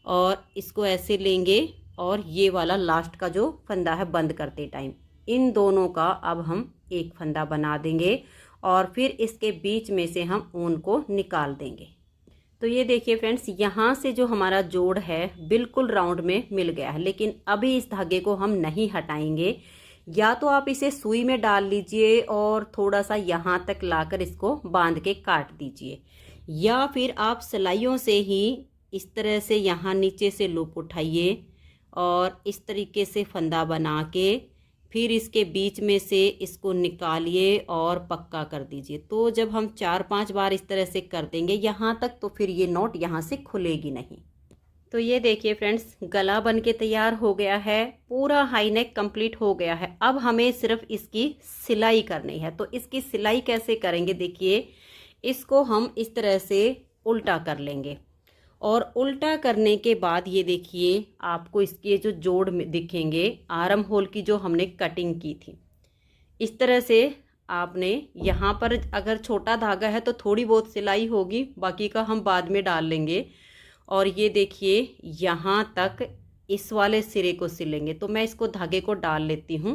और इसको ऐसे लेंगे और ये वाला लास्ट का जो फंदा है बंद करते टाइम, इन दोनों का अब हम एक फंदा बना देंगे और फिर इसके बीच में से हम ऊन को निकाल देंगे। तो ये देखिए फ्रेंड्स, यहाँ से जो हमारा जोड़ है बिल्कुल राउंड में मिल गया है, लेकिन अभी इस धागे को हम नहीं हटाएंगे। या तो आप इसे सुई में डाल लीजिए और थोड़ा सा यहाँ तक लाकर इसको बांध के काट दीजिए, या फिर आप सिलाइयों से ही इस तरह से यहाँ नीचे से लूप उठाइए और इस तरीके से फंदा बना के फिर इसके बीच में से इसको निकालिए और पक्का कर दीजिए। तो जब हम 4-5 बार इस तरह से कर देंगे यहाँ तक, तो फिर ये नॉट यहाँ से खुलेगी नहीं। तो ये देखिए फ्रेंड्स, गला बन के तैयार हो गया है, पूरा हाई नेक कंप्लीट हो गया है। अब हमें सिर्फ इसकी सिलाई करनी है। तो इसकी सिलाई कैसे करेंगे, देखिए, इसको हम इस तरह से उल्टा कर लेंगे और उल्टा करने के बाद ये देखिए आपको इसके जो जोड़ में दिखेंगे, आर्म होल की जो हमने कटिंग की थी, इस तरह से आपने यहाँ पर अगर छोटा धागा है तो थोड़ी बहुत सिलाई होगी, बाकी का हम बाद में डाल लेंगे। और ये देखिए यहाँ तक इस वाले सिरे को सिलेंगे। तो मैं इसको धागे को डाल लेती हूँ।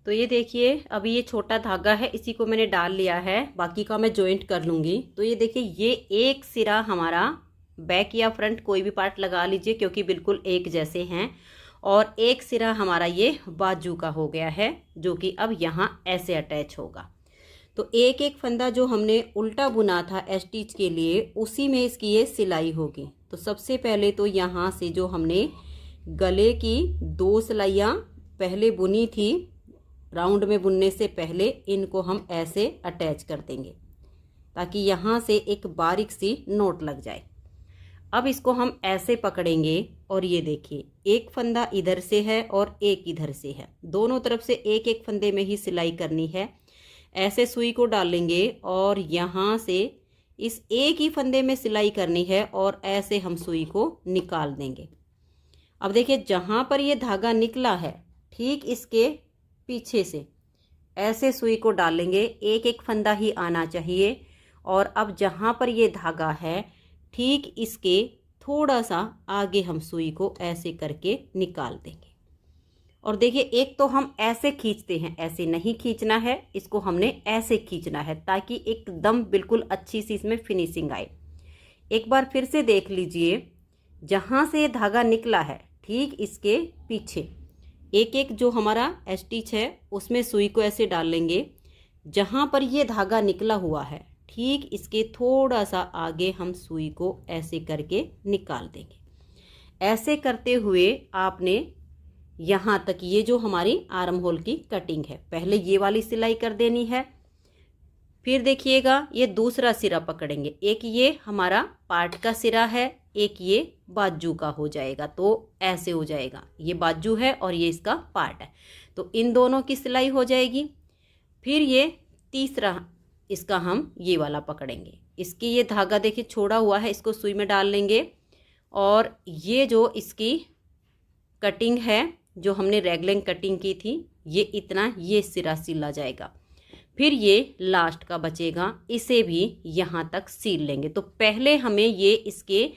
तो ये देखिए, अभी ये छोटा धागा है, इसी को मैंने डाल लिया है, बाकी का मैं जॉइंट कर लूँगी। तो ये देखिए, ये एक सिरा हमारा बैक या फ्रंट कोई भी पार्ट लगा लीजिए क्योंकि बिल्कुल एक जैसे हैं, और एक सिरा हमारा ये बाजू का हो गया है जो कि अब यहाँ ऐसे अटैच होगा। तो एक एक फंदा जो हमने उल्टा बुना था स्टिच के लिए, उसी में इसकी ये सिलाई होगी। तो सबसे पहले तो यहाँ से जो हमने गले की 2 सिलाइयाँ पहले बुनी थी राउंड में बुनने से पहले, इनको हम ऐसे अटैच कर देंगे ताकि यहाँ से एक बारीक सी नोट लग जाए। अब इसको हम ऐसे पकड़ेंगे और ये देखिए, एक फंदा इधर से है और एक इधर से है, दोनों तरफ से एक एक फंदे में ही सिलाई करनी है। ऐसे सुई को डालेंगे और यहाँ से इस एक ही फंदे में सिलाई करनी है और ऐसे हम सुई को निकाल देंगे। अब देखिए, जहाँ पर ये धागा निकला है ठीक इसके पीछे से ऐसे सुई को डालेंगे, एक एक फंदा ही आना चाहिए। और अब जहाँ पर ये धागा है ठीक इसके थोड़ा सा आगे हम सुई को ऐसे करके निकाल देंगे। और देखिए, एक तो हम ऐसे खींचते हैं, ऐसे नहीं खींचना है, इसको हमने ऐसे खींचना है ताकि एकदम बिल्कुल अच्छी सी इसमें फिनिशिंग आए। एक बार फिर से देख लीजिए, जहाँ से धागा निकला है ठीक इसके पीछे एक एक जो हमारा स्टिच है उसमें सुई को ऐसे डाल लेंगे। जहाँ पर ये धागा निकला हुआ है ठीक इसके थोड़ा सा आगे हम सुई को ऐसे करके निकाल देंगे। ऐसे करते हुए आपने यहाँ तक ये जो हमारी आर्म होल की कटिंग है, पहले ये वाली सिलाई कर देनी है। फिर देखिएगा, ये दूसरा सिरा पकड़ेंगे, एक ये हमारा पार्ट का सिरा है, एक ये बाजू का हो जाएगा। तो ऐसे हो जाएगा, ये बाजू है और ये इसका पार्ट है, तो इन दोनों की सिलाई हो जाएगी। फिर ये तीसरा इसका हम ये वाला पकड़ेंगे, इसकी ये धागा देखिए छोड़ा हुआ है, इसको सुई में डाल लेंगे और ये जो इसकी कटिंग है जो हमने रेगलिंग कटिंग की थी, ये इतना ये सिरा सिला जाएगा। फिर ये लास्ट का बचेगा, इसे भी यहाँ तक सील लेंगे। तो पहले हमें ये इसके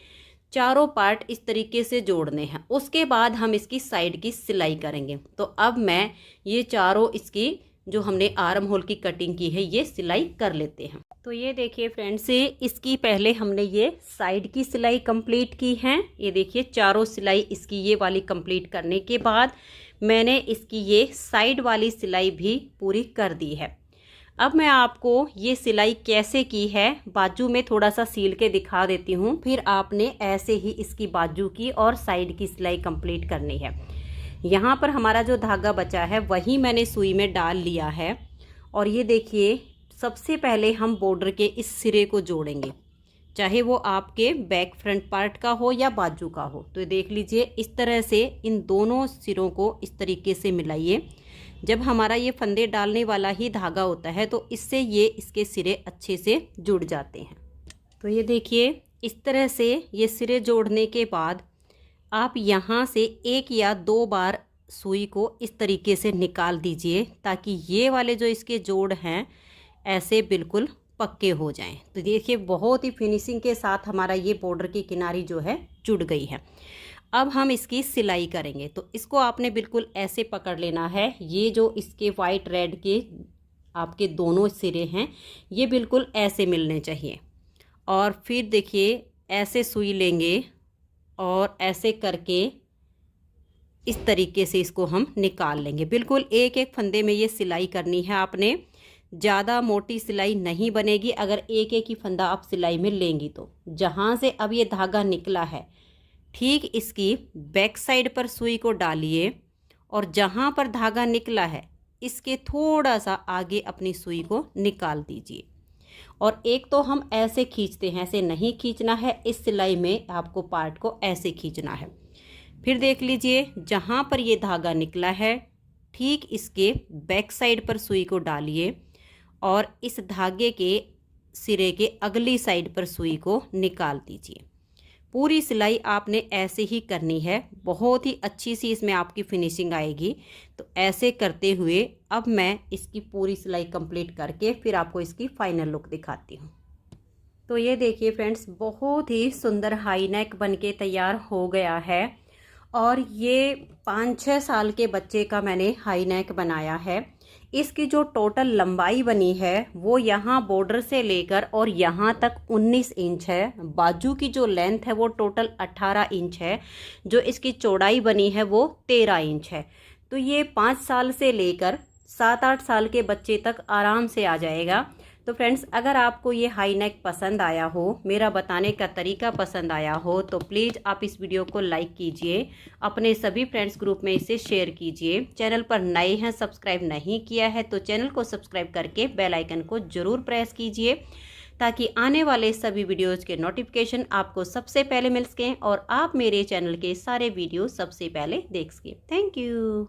चारों पार्ट इस तरीके से जोड़ने हैं, उसके बाद हम इसकी साइड की सिलाई करेंगे। तो अब मैं ये चारों इसकी जो हमने आर्म होल की कटिंग की है ये सिलाई कर लेते हैं। तो ये देखिए फ्रेंड्स, इसकी पहले हमने ये साइड की सिलाई कंप्लीट की है। ये देखिए चारों सिलाई इसकी ये वाली कंप्लीट करने के बाद मैंने इसकी ये साइड वाली सिलाई भी पूरी कर दी है। अब मैं आपको ये सिलाई कैसे की है बाजू में थोड़ा सा सील के दिखा देती हूँ, फिर आपने ऐसे ही इसकी बाजू की और साइड की सिलाई कंप्लीट करनी है। यहाँ पर हमारा जो धागा बचा है वही मैंने सुई में डाल लिया है। और ये देखिए सबसे पहले हम बॉर्डर के इस सिरे को जोड़ेंगे, चाहे वो आपके बैक फ्रंट पार्ट का हो या बाजू का हो। तो देख लीजिए इस तरह से इन दोनों सिरों को इस तरीके से मिलाइए। जब हमारा ये फंदे डालने वाला ही धागा होता है तो इससे ये इसके सिरे अच्छे से जुड़ जाते हैं। तो ये देखिए इस तरह से ये सिरे जोड़ने के बाद आप यहाँ से 1 या 2 बार सुई को इस तरीके से निकाल दीजिए, ताकि ये वाले जो इसके जोड़ हैं ऐसे बिल्कुल पक्के हो जाएं। तो देखिए बहुत ही फिनिशिंग के साथ हमारा ये बॉर्डर की किनारी जो है जुड़ गई है। अब हम इसकी सिलाई करेंगे। तो इसको आपने बिल्कुल ऐसे पकड़ लेना है। ये जो इसके वाइट रेड के आपके दोनों सिरे हैं ये बिल्कुल ऐसे मिलने चाहिए। और फिर देखिए ऐसे सुई लेंगे और ऐसे करके इस तरीके से इसको हम निकाल लेंगे। बिल्कुल एक एक फंदे में ये सिलाई करनी है आपने। ज़्यादा मोटी सिलाई नहीं बनेगी अगर एक एक ही फंदा आप सिलाई में लेंगी। तो जहाँ से अब ये धागा निकला है ठीक इसकी बैक साइड पर सुई को डालिए और जहाँ पर धागा निकला है इसके थोड़ा सा आगे अपनी सुई को निकाल दीजिए। और एक तो हम ऐसे खींचते हैं, ऐसे नहीं खींचना है। इस सिलाई में आपको पार्ट को ऐसे खींचना है। फिर देख लीजिए जहाँ पर ये धागा निकला है ठीक इसके बैक साइड पर सुई को डालिए और इस धागे के सिरे के अगली साइड पर सुई को निकाल दीजिए। पूरी सिलाई आपने ऐसे ही करनी है। बहुत ही अच्छी सी इसमें आपकी फिनिशिंग आएगी। तो ऐसे करते हुए अब मैं इसकी पूरी सिलाई कंप्लीट करके फिर आपको इसकी फाइनल लुक दिखाती हूँ। तो ये देखिए फ्रेंड्स बहुत ही सुंदर हाई नेक बनके तैयार हो गया है। और ये 5-6 साल के बच्चे का मैंने हाई नेक बनाया है। इसकी जो टोटल लंबाई बनी है वो यहाँ बॉर्डर से लेकर और यहाँ तक 19 इंच है। बाजू की जो लेंथ है वो टोटल 18 इंच है। जो इसकी चौड़ाई बनी है वो 13 इंच है। तो ये 5 साल से लेकर 7-8 साल के बच्चे तक आराम से आ जाएगा। तो फ्रेंड्स अगर आपको ये हाई नेक पसंद आया हो, मेरा बताने का तरीका पसंद आया हो, तो प्लीज़ आप इस वीडियो को लाइक कीजिए, अपने सभी फ्रेंड्स ग्रुप में इसे शेयर कीजिए। चैनल पर नए हैं, सब्सक्राइब नहीं किया है तो चैनल को सब्सक्राइब करके बेल आइकन को ज़रूर प्रेस कीजिए, ताकि आने वाले सभी वीडियोज़ के नोटिफिकेशन आपको सबसे पहले मिल सकें और आप मेरे चैनल के सारे वीडियो सबसे पहले देख सकें। Thank you.